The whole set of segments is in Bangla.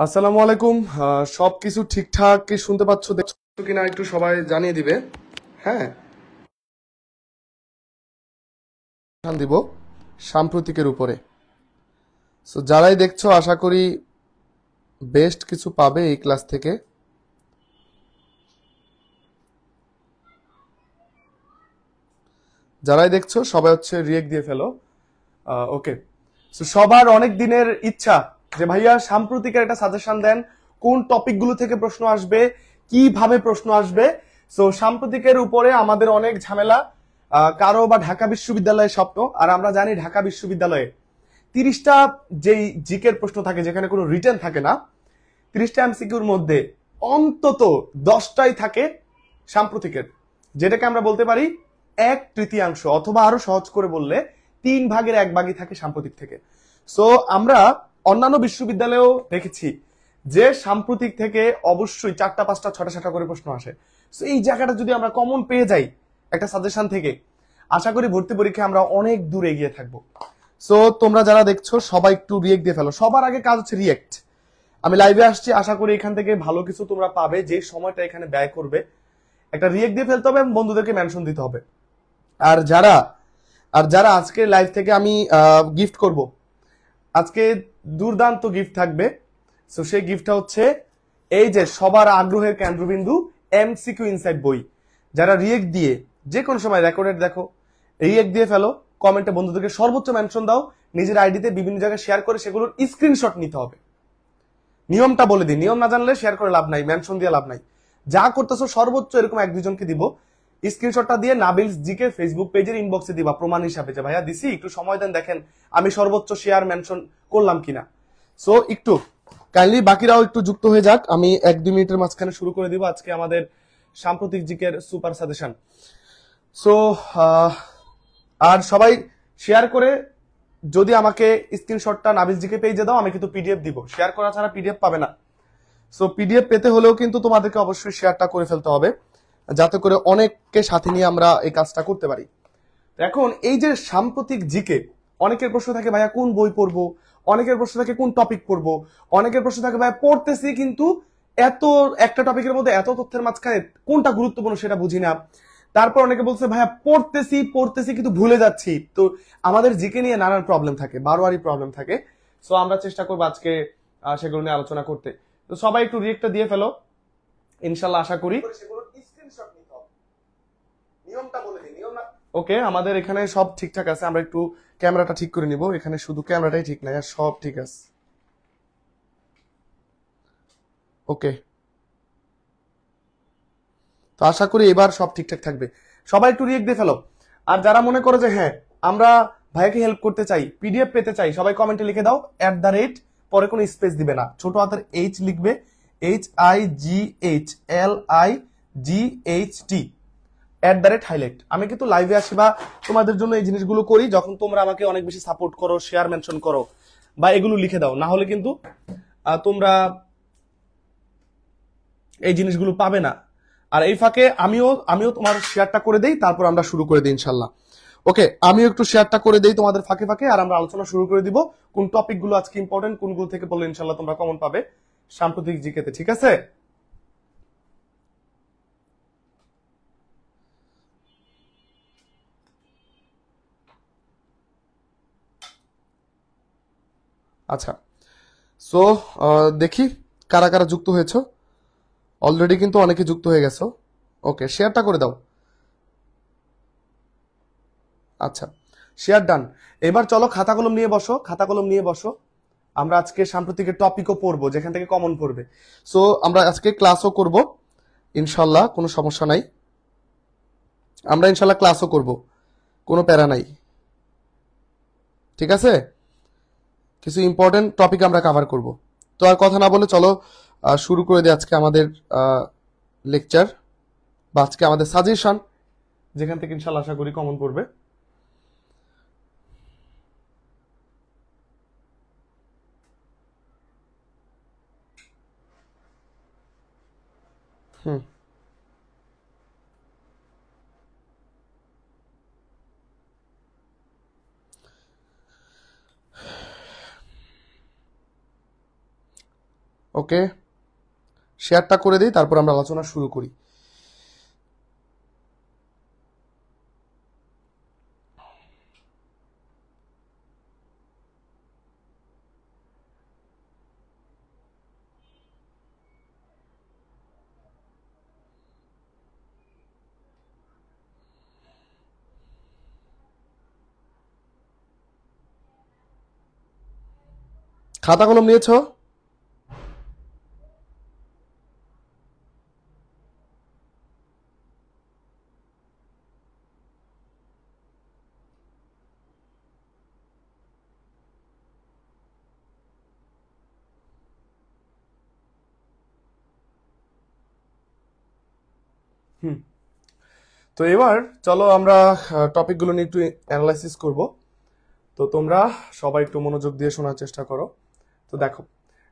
আসসালামু আলাইকুম। সবকিছু ঠিকঠাক কি শুনতে পাচ্ছ দেখছো কিনা একটু সবাই জানিয়ে দিবে। হ্যাঁ, দিব সাম্প্রতিকের উপরে। সো যারাই দেখছো আশা করি বেস্ট কিছু পাবে এই ক্লাস থেকে। যারাই দেখছো সবাই হচ্ছে রিয়েক্ট দিয়ে ফেলো। ওকে, সো সবার অনেক দিনের ইচ্ছা যে ভাইয়া সাম্প্রতিকের একটা সাজেশন দেন, কোন টপিকগুলো থেকে প্রশ্ন আসবে, কিভাবে প্রশ্ন আসবে। সো সাম্প্রতিকের উপরে আমাদের অনেক ঝামেলা। কারো বা ঢাকা বিশ্ববিদ্যালয়ের স্বপ্ন, আর আমরা জানি ঢাকা বিশ্ববিদ্যালয়ে 30টা যেই জিকের প্রশ্ন থাকে যেখানে কোনো রিটেন থাকে না, 30টা এমসিকিউর মধ্যে অন্তত 10টাই থাকে সাম্প্রতিকের, যেটাকে আমরা বলতে পারি 1/3 অথবা আরো সহজ করে বললে 1/3 থাকে সাম্প্রতিক থেকে। সো আমরা অন্যান্য বিশ্ববিদ্যালয়েও দেখেছি যে সাম্প্রতিক থেকে অবশ্যই 4টা 5টা 6টা 7টা করে প্রশ্ন আসে। সো এই জায়গাটা যদি আমরা কমন পেয়ে যাই একটা সাজেশন থেকে, আশা করি ভর্তি পরীক্ষায় আমরা অনেক দূর এগিয়ে থাকবো। সো তোমরা যারা দেখছো সবাই একটু রিয়েক্ট দিয়ে ফেলো। সবার আগে কাজ হচ্ছে রিয়েক্ট। আমি লাইভে আসছি, আশা করি এখান থেকে ভালো কিছু তোমরা পাবে। যে সময়টা এখানে ব্যয় করবে, একটা রিয়েক্ট দিয়ে ফেলতে হবে এবং বন্ধুদেরকে মেনশন দিতে হবে। আর যারা আজকে লাইভ থেকে আমি গিফট করব, আজকে দুর্দান্ত গিফট থাকবে। সো সেই গিফটটা হচ্ছে এই যে সবার আগ্রহের কেন্দ্রবিন্দু এমসিকিউ ইনসাইড বই। যারা রিয়েক্ট দিয়ে যে কোনো সময় রেকর্ডেড দেখো, রিয়েক্ট দিয়ে ফেলো, কমেন্টে বন্ধুদেরকে সর্বোচ্চ মেনশন দাও, নিজের আইডিতে বিভিন্ন জায়গায় শেয়ার করে সেগুলোর স্ক্রিনশট নিতে হবে। নিয়মটা বলে দিই, নিয়ম না জানলে শেয়ার করে লাভ নাই, মেনশন দিয়ে লাভ নাই। যা করতেছো সর্বোচ্চ এরকম 1-2জনকে দিব, স্ক্রিনশটটা দিয়ে নাবিলস জিকে ফেসবুক পেজের ইনবক্সে দিবা প্রমাণ হিসাবে যে ভাইয়া দিছি, একটু সময় দেন, দেখেন আমি সর্বোচ্চ শেয়ার মেনশন করলাম কিনা। সো একটু কাইন্ডলি বাকিরাও একটু যুক্ত হয়ে যাক। আমি 1-2 মিনিটের মাঝখানে শুরু করে দিব আজকে আমাদের সাম্প্রতিক জিকের সুপার সাজেশন। সো আর সবাই শেয়ার করে যদি আমাকে স্ক্রিনশটটা নাবিল জিকে পেজে দাও, আমি কিন্তু পিডিএফ দিব। শেয়ার করা ছাড়া পিডিএফ পাবে না। সো পিডিএফ পেতে হলেও কিন্তু তোমাদেরকে অবশ্যই শেয়ারটা করে ফেলতে হবে, যাতে করে অনেককে সাথে নিয়ে আমরা এই কাজটা করতে পারি। এখন এই যে সাম্প্রতিক জিকে, অনেকের প্রশ্ন থাকে ভাইয়া কোন বই পড়বো, অনেকের প্রশ্ন থাকে কোন টপিক পড়বো, অনেকের প্রশ্ন থাকে ভাইয়া পড়তেছি কিন্তু এত একটা টপিকের মধ্যে এত তথ্যের মাঝখানে কোনটা গুরুত্বপূর্ণ সেটা বুঝি না। তারপর অনেকে বলছে ভাইয়া পড়তেছি পড়তেছি কিন্তু ভুলে যাচ্ছি। তো আমাদের জিকে নিয়ে নানান প্রবলেম থাকে, বারোয়ারি প্রবলেম থাকে। সো আমরা চেষ্টা করবো আজকে সেগুলো নিয়ে আলোচনা করতে। তো সবাই একটু রিয়েক্টটা দিয়ে ফেলো, ইনশাল্লাহ আশা করি সেগুলোর স্ক্রিনশট নিতে হবে। নিয়মটা বলে দিই, নিয়ম না। ওকে, আমাদের এখানে সব ঠিকঠাক আছে। আমরা একটু ক্যামেরাটা ঠিক করে নিব। এখানে শুধু ক্যামেরাটাই ঠিক নাই, আর সব ঠিক আছে। ওকে, তো আশা করি এবার সব ঠিকঠাক থাকবে। সবাই একটু রিয়েক্ট দিয়ে ফেলো। আর যারা মনে করো যে হ্যাঁ আমরা ভাইয়াকে হেল্প করতে চাই, পিডিএফ পেতে চাই, সবাই কমেন্টে লিখে দাও @, পরে কোনো স্পেস দিবে না, ছোট হাতের এইচ লিখবে, HIGHLIGHT @highlight। আমি কিন্তু লাইভে আসি বা তোমাদের জন্য এই জিনিসগুলো করি যখন তোমরা আমাকে অনেক বেশি সাপোর্ট করো, শেয়ার মেনশন করো বা এগুলো লিখে দাও। না হলে কিন্তু তোমরা এই জিনিসগুলো পাবে না। আর এই ফাঁকে আমিও তোমার শেয়ারটা করে দেই, তারপর আমরা শুরু করে দিই ইনশাল্লাহ। ওকে, আমিও একটু শেয়ারটা করে দেই তোমাদের ফাঁকে ফাঁকে, আর আমরা আলোচনা শুরু করে দিব কোন টপিকগুলো আজকে ইম্পর্টেন্ট, কোনগুলো থেকে বললে ইনশাল্লাহ তোমরা কমন পাবে সাম্প্রতিক জিকেতে। ঠিক আছে? আচ্ছা, সো দেখি কারা কারা যুক্ত হয়েছো। অলরেডি কিন্তু অনেকে যুক্ত হয়ে গেছো। ওকে, শেয়ারটা করে দাও। আচ্ছা, শেয়ার ডান। এবার চলো খাতা কলম নিয়ে বসো, খাতা কলম নিয়ে বসো। আমরা আজকে সাম্প্রতিকের টপিকও পড়বো যেখান থেকে কমন পড়বে। সো আমরা আজকে ক্লাসও করব ইনশাল্লাহ, কোনো সমস্যা নাই। আমরা ইনশাল্লাহ ক্লাসও করব, কোনো প্যারা নাই। ঠিক আছে? কিছু ইম্পর্টেন্ট টপিক আমরা কভার করব। তো আর কথা না বলে চলো শুরু করে দিই আজকে আমাদের লেকচার বা আজকে আমাদের সাজেশন, যেখান থেকে ইনশাল্লাহ আশা করি কমন পড়বে। হুম, ওকে, শেয়ারটা করে দিই, তারপর আমরা আলোচনা শুরু করি। খাতা কলম নিয়েছো? তো এবার চলো আমরা টপিকগুলো নিয়ে একটু অ্যানালাইসিস করব। তো তোমরা সবাই একটু মনোযোগ দিয়ে শোনার চেষ্টা করো। তো দেখো,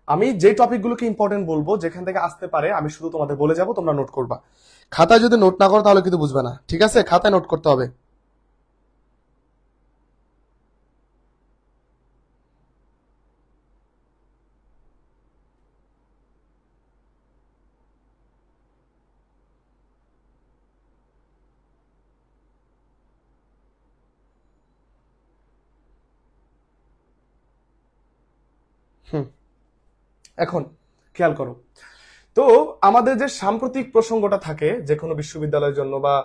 আমি যে টপিকগুলোকে ইম্পর্টেন্ট বলবো, যেখান থেকে আসতে পারে আমি শুধু তোমাদের বলে যাব, তোমরা নোট করবা। খাতায় যদি নোট না করো তাহলে কিন্তু বুঝবে না, ঠিক আছে? খাতায় নোট করতে হবে। এখন খেয়াল করো, তো আমাদের যে সাম্প্রতিক প্রসঙ্গটা থাকে যে কোনো বিশ্ববিদ্যালয়ের জন্য বা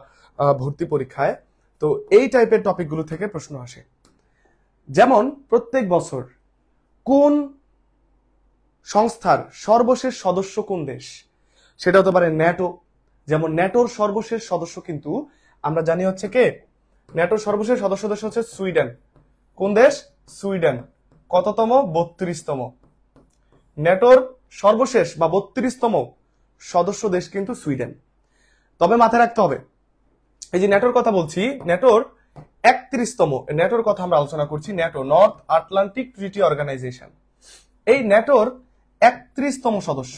ভর্তি পরীক্ষায়, তো এই টাইপের টপিকগুলো থেকে প্রশ্ন আসে। যেমন প্রত্যেক বছর কোন সংস্থার সর্বশেষ সদস্য কোন দেশ, সেটা হতে পারে ন্যাটো। যেমন ন্যাটোর সর্বশেষ সদস্য কিন্তু আমরা জানি হচ্ছে কে, ন্যাটোর সর্বশেষ সদস্য দেশ হচ্ছে সুইডেন। কোন দেশ? সুইডেন। কততম? 32তম। ন্যাটোর সর্বশেষ বা 32তম সদস্য দেশ কিন্তু সুইডেন। তবে মাথায় রাখতে হবে, এই যে ন্যাটোর কথা বলছি, ন্যাটোর 31তম, ন্যাটোর কথা আমরা আলোচনা করছি, NATO north Atlantic treaty organization. এই ন্যাটোর 31তম সদস্য,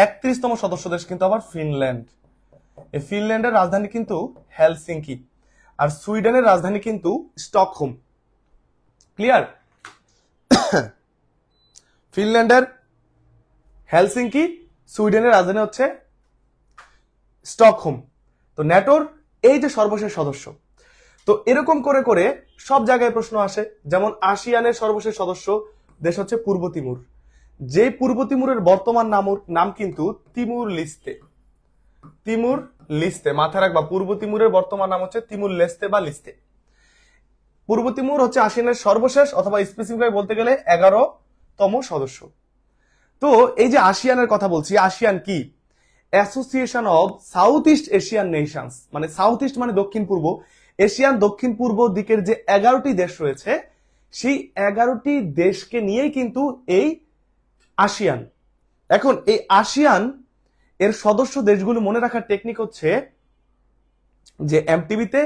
31তম সদস্য দেশ কিন্তু আবার ফিনল্যান্ড। এই ফিনল্যান্ডের রাজধানী কিন্তু হেলসিঙ্কি, আর সুইডেনের রাজধানী কিন্তু স্টকহোম। ক্লিয়ার? ফিনল্যান্ডের হেলসিঙ্কি, সুইডেনের রাজধানী হচ্ছে স্টকহোম। তো ন্যাটোর এই যে সর্বশেষ সদস্য, তো এরকম করে করে সব জায়গায় প্রশ্ন আসে। যেমন আসিয়ানের সর্বশেষ সদস্য দেশ হচ্ছে পূর্ব তিমুর, যে পূর্ব তিমুরের বর্তমান নাম কিন্তু তিমুর লিস্তে। তিমুর লিস্তে, মাথায় রাখবা, পূর্ব তিমুরের বর্তমান নাম হচ্ছে তিমুর লেস্তে বা লিস্তে। পূর্ব তিমুর হচ্ছে আসিয়ানের সর্বশেষ, অথবা স্পেসিফিক বলতে গেলে 11তম সদস্য। তো এই যে আসিয়ানের কথা বলছি, আসিয়ান কি? Association of south east Asian Nations, মানে সাউথ ইস্ট মানে দক্ষিণ পূর্ব, এশিয়ান দক্ষিণ পূর্ব দিকের যে 11টি দেশ রয়েছে, সেই 11টি দেশকে নিয়েই কিন্তু এই আসিয়ান। এখন এই আসিয়ান এর সদস্য দেশগুলো মনে রাখার টেকনিক হচ্ছে যে এমটিভিতে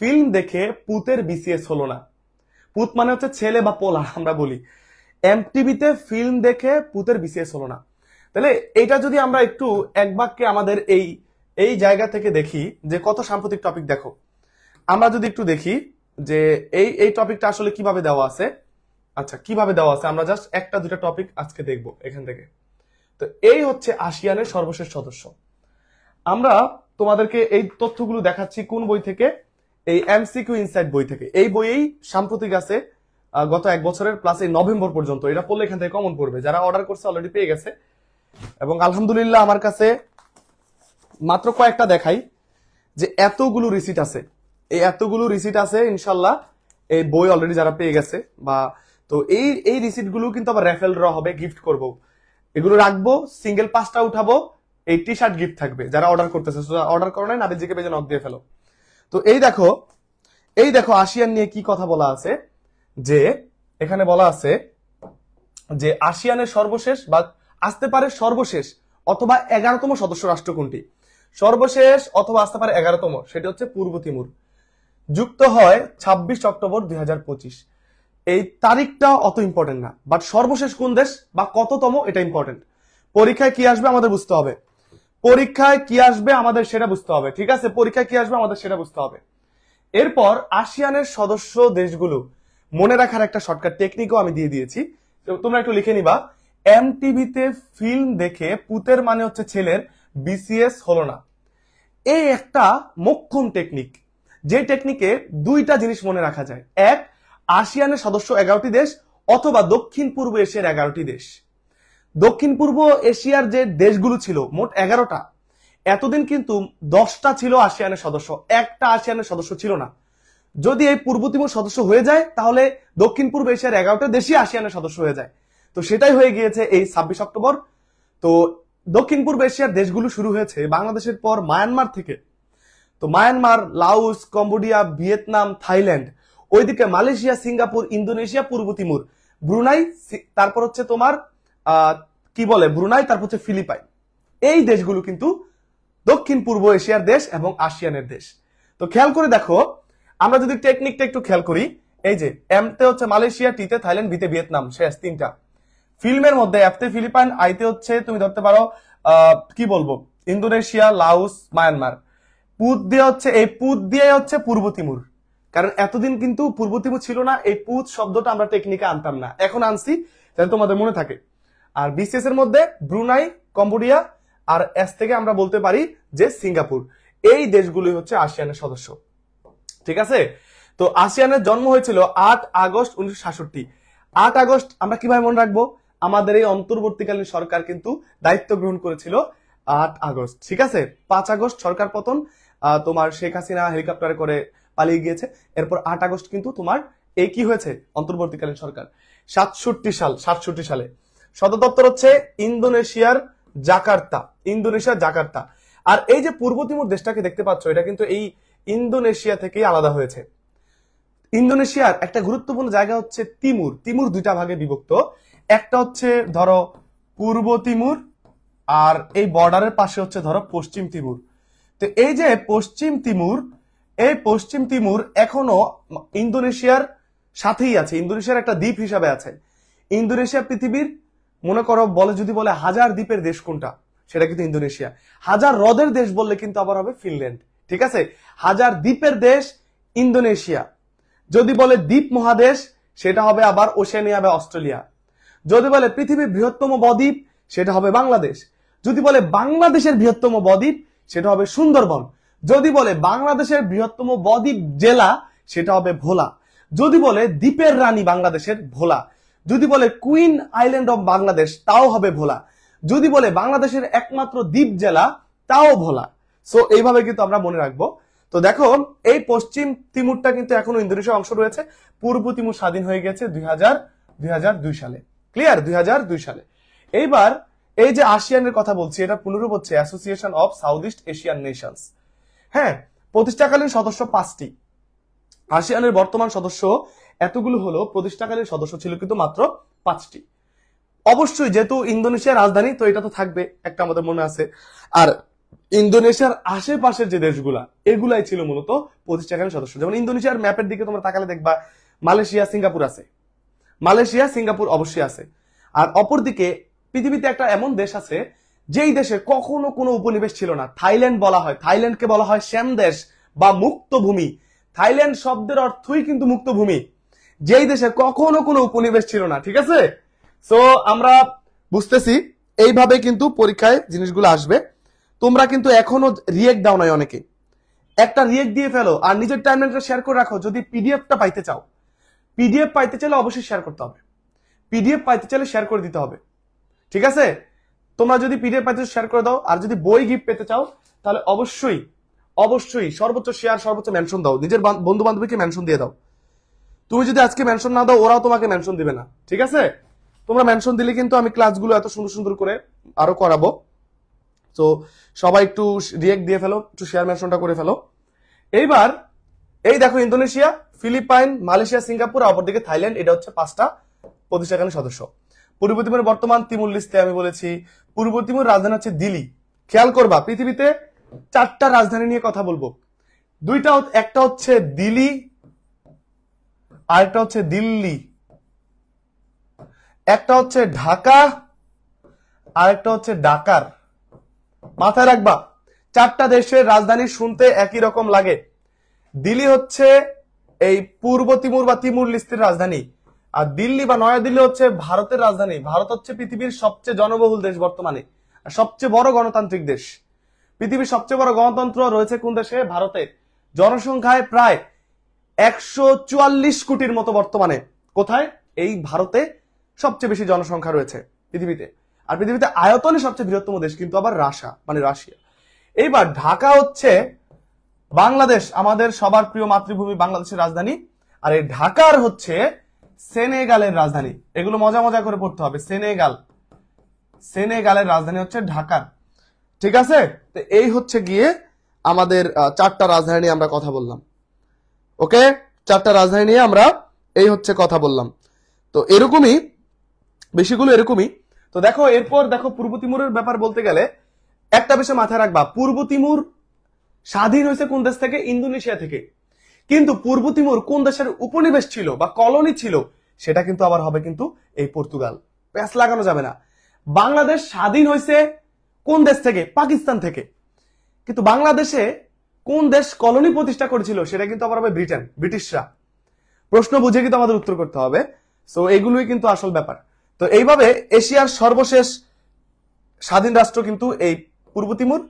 ফিল্ম দেখে পুতের বিসিএস হলো না। পুত মানে হচ্ছে ছেলে বা পোলা আমরা বলি। এমটিভিতে ফিল্ম দেখে পুতের বিসিএস হলো না। তাহলে এটা যদি আমরা একটু এক বাক্যে আমাদের এই জায়গা থেকে দেখি যে কত সাম্প্রতিক টপিক, দেখো আমরা যদি একটু দেখি যে এই টপিকটা আসলে কিভাবে দেওয়া আছে। আচ্ছা, কিভাবে দেওয়া আছে আমরা জাস্ট একটা দুটা টপিক আজকে দেখব এখান থেকে। তো এই হচ্ছে আসিয়ানের সর্বশেষ সদস্য। আমরা তোমাদেরকে এই তথ্যগুলো দেখাচ্ছি কোন বই থেকে? এই এমসিকিউ ইনসাইট বই থেকে। এই বইয়েই সাম্প্রতিক আছে গত এক বছরের, প্লাস এই নভেম্বর পর্যন্ত। এটা পড়লে এখান থেকে কমন পড়বে, যারা অর্ডার করছে অলরেডি পেয়ে গেছে। এবং আলহামদুলিল্লাহ আমার কাছে মাত্র কয়েকটা দেখাই যে এতগুলো রিসিট আছে, এই এতগুলো রিসিট আছে। ইনশাল্লাহ এই বই অলরেডি যারা পেয়ে গেছে বা, তো এই রিসিট গুলো কিন্তু আবার রেফেল ড্র হবে, গিফট করব। এগুলো রাখবো, সিঙ্গেল 5টা উঠাবো, এই টি শার্ট গিফট থাকবে যারা অর্ডার করতেছে। অর্ডার করো নাই, নাবিজিকে পেজে নক দিয়ে ফেলো। তো এই দেখো আসিয়ান নিয়ে কি কথা বলা আছে, যে এখানে বলা আছে যে আসিয়ানের সর্বশেষ বা আসতে পারে সর্বশেষ অথবা 11তম সদস্য রাষ্ট্র কোনটি? সর্বশেষ অথবা আসতে পারে 11তম, সেটা হচ্ছে পূর্ব তিমুর। যুক্ত হয় 26 অক্টোবর 2025। এই তারিখটা অত ইম্পর্টেন্ট না, বাট সর্বশেষ কোন দেশ বা কততম এটা ইম্পর্টেন্ট। পরীক্ষায় কি আসবে আমাদের বুঝতে হবে, পরীক্ষায় কি আসবে আমাদের সেটা বুঝতে হবে, ঠিক আছে? পরীক্ষায় কি আসবে আমাদের সেটা বুঝতে হবে। এরপর আসিয়ানের সদস্য দেশগুলো মনে রাখার একটা শর্টকাট টেকনিকও আমি দিয়ে দিয়েছি, তোমরা একটু লিখে নিবা। এমটিভিতে ফিল্ম দেখে পুতের মানে হচ্ছে ছেলের বিসিএস হলো না। এই একটা মোক্ষম টেকনিক, যে টেকনিকে দুইটা জিনিস মনে রাখা যায়। এক, আসিয়ানের সদস্য 11টি দেশ অথবা দক্ষিণ পূর্ব এশিয়ার 11টি দেশ। দক্ষিণ পূর্ব এশিয়ার যে দেশগুলো ছিল মোট 11টা, এতদিন কিন্তু 10টা ছিল আসিয়ানের সদস্য, একটা আসিয়ানের সদস্য ছিল না। যদি এই পূর্ব তিমুর সদস্য হয়ে যায় তাহলে দক্ষিণ পূর্ব এশিয়ার 11টা দেশই আসিয়ানের সদস্য হয়ে যায়। তো সেটাই হয়ে গিয়েছে এই 26 অক্টোবর। তো দক্ষিণ পূর্ব এশিয়ার দেশগুলো শুরু হয়েছে বাংলাদেশের পর মায়ানমার থেকে। তো Myanmar, Laos, Cambodia, Vietnam, Thailand, ওইদিকে মালয়েশিয়া, সিঙ্গাপুর, ইন্দোনেশিয়া, পূর্ব তিমুর, ব্রুনাই, তারপর হচ্ছে তোমার কি বলে ব্রুনাই, তারপর হচ্ছে ফিলিপাইন। এই দেশগুলো কিন্তু দক্ষিণ পূর্ব এশিয়ার দেশ এবং আসিয়ানের দেশ। তো খেয়াল করে দেখো, আমরা যদি টেকনিকটা একটু খেয়াল করি, এই যে এমতে হচ্ছে মালয়েশিয়া, টিতে থাইল্যান্ড, বিতে ভিয়েতনাম, শেষ তিনটা। ফিল্মের মধ্যে এফতে ফিলিপাইন, আইতে হচ্ছে তুমি ধরতে পারো কি বলবো ইন্দোনেশিয়া, লাওস, মায়ানমার। পুত দিয়ে হচ্ছে এই পুত দিয়ে হচ্ছে পূর্ব তিমুর, কারণ এতদিন কিন্তু পূর্ব তিমুর ছিল না। এই পুত শব্দটা আমরা টেকনিকে আনতাম না, এখন আনছি যাতে তোমাদের মনে থাকে। আর বিসিএস এর মধ্যে ব্রুনাই, কম্বোডিয়া, আর এস থেকে আমরা বলতে পারি যে সিঙ্গাপুর। এই দেশগুলোই হচ্ছে আসিয়ানের সদস্য, ঠিক আছে। তো আসিয়ানের জন্ম হয়েছিল 8 আগস্ট 1966। 8 আগস্ট আমরা কিভাবে মনে রাখবো? আমাদের এই অন্তর্বর্তীকালীন সরকার কিন্তু দায়িত্ব গ্রহণ করেছিল 8 আগস্ট, ঠিক আছে। 5 আগস্ট সরকার পতন, তোমার শেখ হাসিনা হেলিকপ্টারে করে পালিয়ে গিয়েছে। এরপর 8 আগস্ট কিন্তু তোমার এই কি হয়েছে অন্তর্বর্তীকালীন সরকার। 67 সালে সদর দপ্তর হচ্ছে ইন্দোনেশিয়ার জাকার্তা। আর এই যে পূর্ব তিমুর দেশটাকে দেখতে পাচ্ছ, এটা কিন্তু এই ইন্দোনেশিয়া থেকেই আলাদা হয়েছে। ইন্দোনেশিয়ার একটা গুরুত্বপূর্ণ জায়গা হচ্ছে তিমুর দুইটা ভাগে বিভক্ত। একটা হচ্ছে ধরো পূর্ব তিমুর, আর এই বর্ডারের পাশে হচ্ছে ধরো পশ্চিম তিমুর। তো এই যে পশ্চিম তিমুর এখনো ইন্দোনেশিয়ার সাথেই আছে, ইন্দোনেশিয়ার একটা দ্বীপ হিসাবে আছে। ইন্দোনেশিয়া পৃথিবীর মনে করো যদি বলে 1000 দ্বীপের দেশ কোনটা, সেটা কিন্তু ইন্দোনেশিয়া। 1000 হ্রদের দেশ বললে কিন্তু আবার হবে ফিনল্যান্ড, ঠিক আছে। 1000 দ্বীপের দেশ ইন্দোনেশিয়া। যদি বলে দ্বীপ মহাদেশ, সেটা হবে আবার ওশেনিয়া বা অস্ট্রেলিয়া। যদি বলে পৃথিবীর বৃহত্তম বদ্বীপ, সেটা হবে বাংলাদেশ। যদি বলে বাংলাদেশের বৃহত্তম বদ্বীপ, সেটা হবে সুন্দরবন। যদি বলে বাংলাদেশের বৃহত্তম বদ্বীপ জেলা, সেটা হবে ভোলা। যদি বলে দ্বীপের রানী বাংলাদেশের, ভোলা। যদি বলে কুইন আইল্যান্ড অফ বাংলাদেশ, তাও হবে ভোলা। যদি বলে বাংলাদেশের একমাত্র দ্বীপ জেলা, তাও ভোলা। সো এইভাবে কিন্তু আমরা মনে রাখবো। তো দেখো, এই পশ্চিম তিমুরটা কিন্তু এখনো ইন্দোনেশিয়ার অংশ রয়েছে। পূর্ব তিমুর স্বাধীন হয়ে গেছে 2002 সালে। ক্লিয়ার? 2002 সালে। এইবার এই যে আসিয়ানের কথা বলছি, এটা পুনরূপ হচ্ছে association of south east Asian Nations. হ্যাঁ, প্রতিষ্ঠাকালীন সদস্য 5টি। আসিয়ানের বর্তমান সদস্য এতগুলো হলো, প্রতিষ্ঠাকালীন সদস্য ছিল কিন্তু মাত্র 5টি। অবশ্যই যেহেতু ইন্দোনেশিয়ার রাজধানী, তো এটা তো থাকবে একটা, আমাদের মনে আছে। আর ইন্দোনেশিয়ার আশেপাশের যে দেশগুলা, এগুলাই ছিল মূলত প্রতিষ্ঠাকালীন সদস্য। যেমন ইন্দোনেশিয়ার ম্যাপের দিকে তোমরা তাকালে দেখবা মালয়েশিয়া, সিঙ্গাপুর আছে। মালয়েশিয়া, সিঙ্গাপুর অবশ্যই আছে। আর অপরদিকে পৃথিবীতে একটা এমন দেশ আছে যেই দেশে কখনো কোনো উপনিবেশ ছিল না। থাইল্যান্ড বলা হয়, থাইল্যান্ডকে বলা হয় শ্যাম দেশ বা মুক্ত ভূমি। থাইল্যান্ড শব্দের অর্থই কিন্তু মুক্ত ভূমি, যেই দেশে কখনো কোনো উপনিবেশ ছিল না, ঠিক আছে। সো আমরা বুঝতেছি এইভাবে কিন্তু পরীক্ষায় জিনিসগুলো আসবে। তোমরা কিন্তু এখনো রিয়েক্ট দাও নাই অনেকে, একটা রিয়েক্ট দিয়ে ফেলো আর নিজের টাইমলাইনটা শেয়ার করে রাখো। যদি পিডিএফটা পাইতে চাও, পিডিএফ পাইতে চাইলে অবশ্যই শেয়ার করতে হবে। পিডিএফ পাইতে চাইলে শেয়ার করে দিতে হবে, ঠিক আছে। তোমরা যদি পিডিএফ পাইতে শেয়ার করে দাও, আর যদি বই গিফট পেতে চাও তাহলে অবশ্যই সর্বোচ্চ শেয়ার, সর্বোচ্চ মেনশন দাও। নিজের বন্ধু বান্ধবীকে মেনশন দিয়ে দাও। তুমি যদি আজকে মেনশন না দাও, ওরাও তোমাকে মেনশন দিবে না, ঠিক আছে। তোমরা মেনশন দিলে কিন্তু আমি ক্লাসগুলো এত সুন্দর সুন্দর করে আরো করাবো। তো সবাই একটু রিয়েক্ট দিয়ে ফেলো, একটু শেয়ার মেনশনটা করে ফেলো। এইবার এই দেখো, ইন্দোনেশিয়া, ফিলিপাইন, মালয়েশিয়া, সিঙ্গাপুর, অপরদিকে থাইল্যান্ড, এটা হচ্ছে 5টা প্রতিষ্ঠাকালীন সদস্য। পূর্ব তিমুরের বর্তমান তিমুর লিস্টে আমি বলেছি পূর্ব তিমুর রাজধানী হচ্ছে দিল্লি। খেয়াল করবা, পৃথিবীতে 4টা রাজধানী নিয়ে কথা বলবো। একটা হচ্ছে দিল্লি, আরেকটা হচ্ছে দিল্লি, একটা হচ্ছে ঢাকা, আরেকটা হচ্ছে ঢাকার। মাথায় রাখবা, 4টা দেশের রাজধানী শুনতে একই রকম লাগে। দিল্লি হচ্ছে এই পূর্ব তিমুর বা তিমুর লিস্টের রাজধানী। আর দিল্লি বা নয়াদিল্লি হচ্ছে ভারতের রাজধানী। ভারত হচ্ছে পৃথিবীর সবচেয়ে জনবহুল দেশ বর্তমানে, আর সবচেয়ে বড় গণতান্ত্রিক দেশ। পৃথিবীর সবচেয়ে বড় গণতন্ত্র রয়েছে কোন দেশে? ভারতে। জনসংখ্যায় প্রায় 144 কোটির মতো বর্তমানে। কোথায়? এই ভারতে সবচেয়ে বেশি জনসংখ্যা রয়েছে পৃথিবীতে। আর পৃথিবীতে আয়তনে সবচেয়ে বৃহত্তম দেশ কিন্তু আবার রাশিয়া। এইবার ঢাকা হচ্ছে বাংলাদেশ, আমাদের সবার প্রিয় মাতৃভূমি, বাংলাদেশের রাজধানী। আর এই ঢাকার হচ্ছে সেনেগালের রাজধানী। এগুলো মজা মজা করে পড়তে হবে। সেনেগালের রাজধানী হচ্ছে ঢাকা। ঠিক আছে, তো এই হচ্ছে গিয়ে আমাদের 4টা রাজধানী নিয়ে আমরা কথা বললাম। ওকে, 4টা রাজধানী নিয়ে আমরা এই হচ্ছে কথা বললাম। তো এরকমই বেশিগুলো এরকমই। তো দেখো, এরপর দেখো পূর্ব তিমুরের ব্যাপার বলতে গেলে একটা বিষয় মাথায় রাখবা, পূর্ব তিমুর স্বাধীন হয়েছে কোন দেশ থেকে? ইন্দোনেশিয়া থেকে। কিন্তু পূর্ব তিমুর কোন দেশের উপনিবেশ ছিল বা কলোনি ছিল? সেটা কিন্তু আবার হবে কিন্তু এই পর্তুগাল। প্যাঁচ লাগানো যাবে না। বাংলাদেশ স্বাধীন হয়েছে কোন দেশ থেকে? পাকিস্তান থেকে। কিন্তু বাংলাদেশে কোন দেশ কলোনি প্রতিষ্ঠা করেছিল? সেটা কিন্তু আবার হবে ব্রিটিশরা। প্রশ্ন বুঝে কিন্তু আমাদের উত্তর করতে হবে। সো এগুলোই কিন্তু আসল ব্যাপার। তো এইভাবে এশিয়ার সর্বশেষ স্বাধীন রাষ্ট্র কিন্তু এই পূর্ব তিমুর,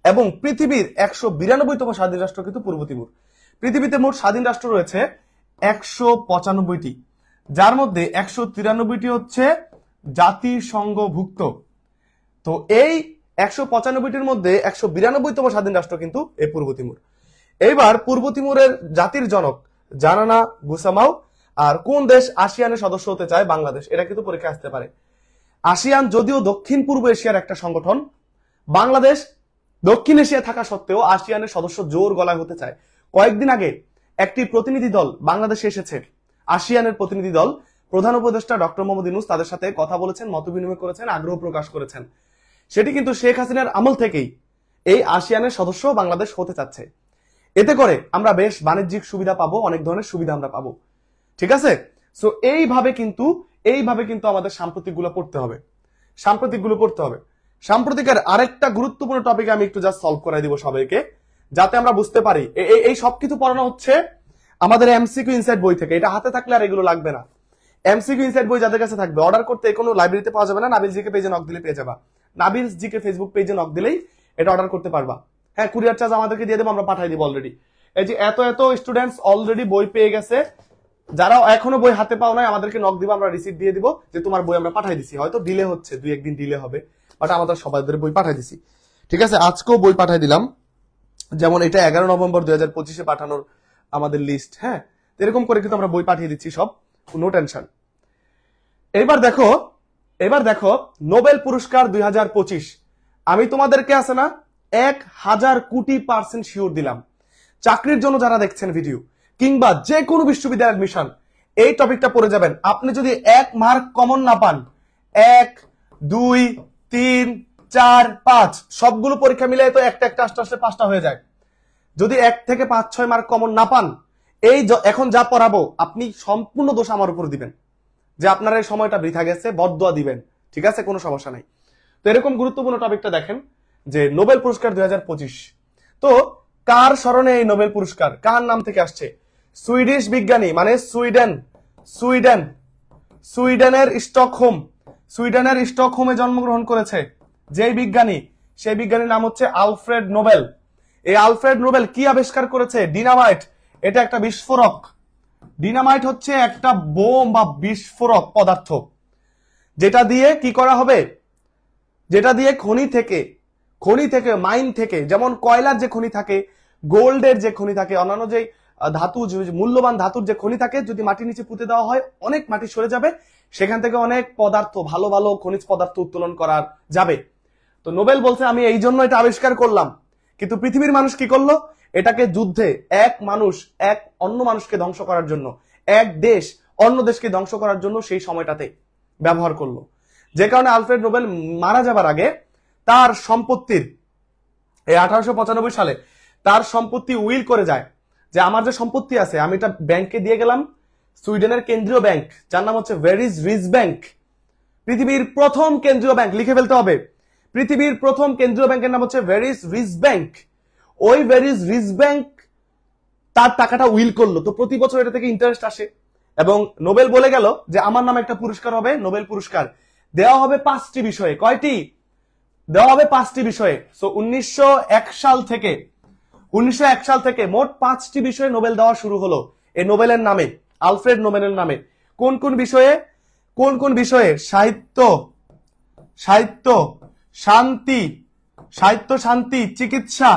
এবং পৃথিবীর 192তম স্বাধীন রাষ্ট্র কিন্তু পূর্ব তিমুর। পৃথিবীতে মোট স্বাধীন রাষ্ট্র রয়েছে 195টি, যার মধ্যে 193টি হচ্ছে জাতিসংঘভুক্ত। তো এই 195টির মধ্যে 192তম স্বাধীন রাষ্ট্র কিন্তু এই পূর্ব তিমুর। এইবার পূর্ব তিমুরের জাতির জনক জানানা গুসামাও। আর কোন দেশ আসিয়ানের সদস্য হতে চায়? বাংলাদেশ। এটা কিন্তু পরীক্ষা আসতে পারে। আসিয়ান যদিও দক্ষিণ পূর্ব এশিয়ার একটা সংগঠন, বাংলাদেশ দক্ষিণ এশিয়া থাকা সত্ত্বেও আসিয়ানের সদস্য জোর গলায় হতে চায়। কয়েকদিন আগে একটি প্রতিনিধি দল বাংলাদেশে এসেছে, আসিয়ানের প্রতিনিধি দল। প্রধান উপদেষ্টা ডক্টর মোহাম্মদ ইউনূস তাদের সাথে কথা বলেছেন, মতবিনিময় করেছেন, আগ্রহ প্রকাশ করেছেন। সেটি কিন্তু শেখ হাসিনার আমল থেকেই এই আসিয়ানের সদস্য বাংলাদেশ হতে চাচ্ছে। এতে করে আমরা বেশ বাণিজ্যিক সুবিধা পাবো, অনেক ধরনের সুবিধা আমরা পাবো। ঠিক আছে, সো এইভাবে কিন্তু আমাদের সাম্প্রতিকগুলো পড়তে হবে। সাম্প্রতিকের আরেকটা গুরুত্বপূর্ণ টপিক আমি একটু জাস্ট সলভ করাই দিব সবাইকে, যাতে আমরা বুঝতে পারি। এই সবকিছু পড়ানো হচ্ছে আমাদের এমসিকিউ ইনসাইট বই থেকে। এটা হাতে থাকলে আর এগুলো লাগবে না। এমসিকিউ ইনসাইট বই যাদের কাছে থাকবে, অর্ডার করতে কোনো লাইব্রেরিতে পাওয়া যাবে না, নাবিল জিকে পেজে নক দিলে পেয়ে যাবা। নাবিল জিকে ফেসবুক পেজে নক দিলেই এটা অর্ডার করতে পারবা। হ্যাঁ, কুরিয়ার চার্জ আমাদেরকে দিয়ে দেবো, আমরা পাঠাই দিব অলরেডি। এই যে এত স্টুডেন্টস অলরেডি বই পেয়ে গেছে। যারা এখনো বই হাতে পাও নাই, আমাদেরকে নক দিবা, আমরা রিসিপ্ট দিয়ে দিব যে তোমার বই আমরা পাঠাই দিছি। হয়তো ডিলে হচ্ছে, 2-1 দিন ডিলে হবে, বাট আমাদের সবাইদের বই পাঠাই দিছি। ঠিক আছে, আজকেও বই পাঠাই দিলাম। যেমন এটা 11 নভেম্বর 2025 পাঠানোর আমাদের লিস্ট। হ্যাঁ, এরকম করে কিন্তু আমরা বই পাঠিয়ে দিচ্ছি সব, নো টেনশন। এবার দেখো নোবেল পুরস্কার 2025। আমি তোমাদেরকে আছে না 1000 কোটি % শিওর দিলাম। চাকরির জন্য যারা দেখছেন ভিডিও, কিংবা যে কোনো বিশ্ববিদ্যালয় অ্যাডমিশন, এই টপিকটা পড়ে যাবেন। আপনি যদি 1 মার্ক কমন না পান, 1, 2, 3, 4, 5 সবগুলো পরীক্ষা মিলে তো একটা আস্তে আস্তে 5টা হয়ে যায়। যদি 1 থেকে 5-6 মার্ক কমন না পান, এই এখন যা পড়াবো আপনি সম্পূর্ণ দোষ আমার উপর দিবেন, যে আপনার এই সময়টা বৃথা গেছে, বদদোয়া দিবেন। ঠিক আছে, কোনো সমস্যা নাই। তো এরকম গুরুত্বপূর্ণ টপিকটা দেখেন যে নোবেল পুরস্কার 2025। তো কার স্মরণে এই নোবেল পুরস্কার? কার নাম থেকে আসছে? সুইডিশ বিজ্ঞানী, মানে সুইডেনের স্টকহোমে জন্মগ্রহণ করেছে যেই বিজ্ঞানী, সেই বিজ্ঞানীর নাম হচ্ছে আলফ্রেড নোবেল। এই আলফ্রেড নোবেল কি আবিষ্কার করেছে? ডিনামাইট। এটা একটা বিস্ফোরক। ডিনামাইট হচ্ছে একটা বোম বা বিস্ফোরক পদার্থ, যেটা দিয়ে কি করা হবে? যেটা দিয়ে খনি থেকে মাইন থেকে, যেমন কয়লার যে খনি থাকে, গোল্ডের যে খনি থাকে, অন্যান্য যে ধাতু, মূল্যবান ধাতুর যে খনি থাকে, যদি মাটির নিচে পুঁতে দেওয়া হয় অনেক মাটি সরে যাবে, সেখান থেকে অনেক পদার্থ, ভালো ভালো খনিজ পদার্থ উত্তোলন করা যাবে। তো নোবেল বলছে আমি এই জন্য এটা আবিষ্কার করলাম। কিন্তু পৃথিবীর মানুষ কি করলো? এটাকে যুদ্ধে এক মানুষ এক অন্য মানুষকে ধ্বংস করার জন্য, এক দেশ অন্য দেশকে ধ্বংস করার জন্য সেই সময়টাতে ব্যবহার করলো। যে কারণে আলফ্রেড নোবেল মারা যাবার আগে তার সম্পত্তির, এই 1895 সালে তার সম্পত্তি উইল করে যায়, যে আমার যে সম্পত্তি আছে আমি এটা ব্যাংকে দিয়ে গেলাম, সুইডেনের কেন্দ্রীয় ব্যাংক, যার নাম হচ্ছে ভেরিজ রিজ ব্যাংক। পৃথিবীর প্রথম কেন্দ্রীয় ব্যাংক, লিখে ফেলতে হবে, পৃথিবীর প্রথম কেন্দ্রীয় ব্যাংকের নাম হচ্ছে ভেরিজ রিজ ব্যাংক। ওই ভেরিজ রিজ ব্যাংক তার টাকাটা উইল করলো। তো প্রতি বছর এটা থেকে ইন্টারেস্ট আসে, এবং নোবেল বলে গেল যে আমার নামে একটা পুরস্কার হবে, নোবেল পুরস্কার দেওয়া হবে 5টি বিষয়ে। কয়টি দেওয়া হবে? 5টি বিষয়ে। সো 1901 সাল থেকে মোট 5টি বিষয়ে নোবেল দেওয়া শুরু হলো এই নোবেলের নামে, আলফ্রেড নোবেলের নামে। কোন কোন বিষয়ে? সাহিত্য, শান্তি, চিকিৎসা,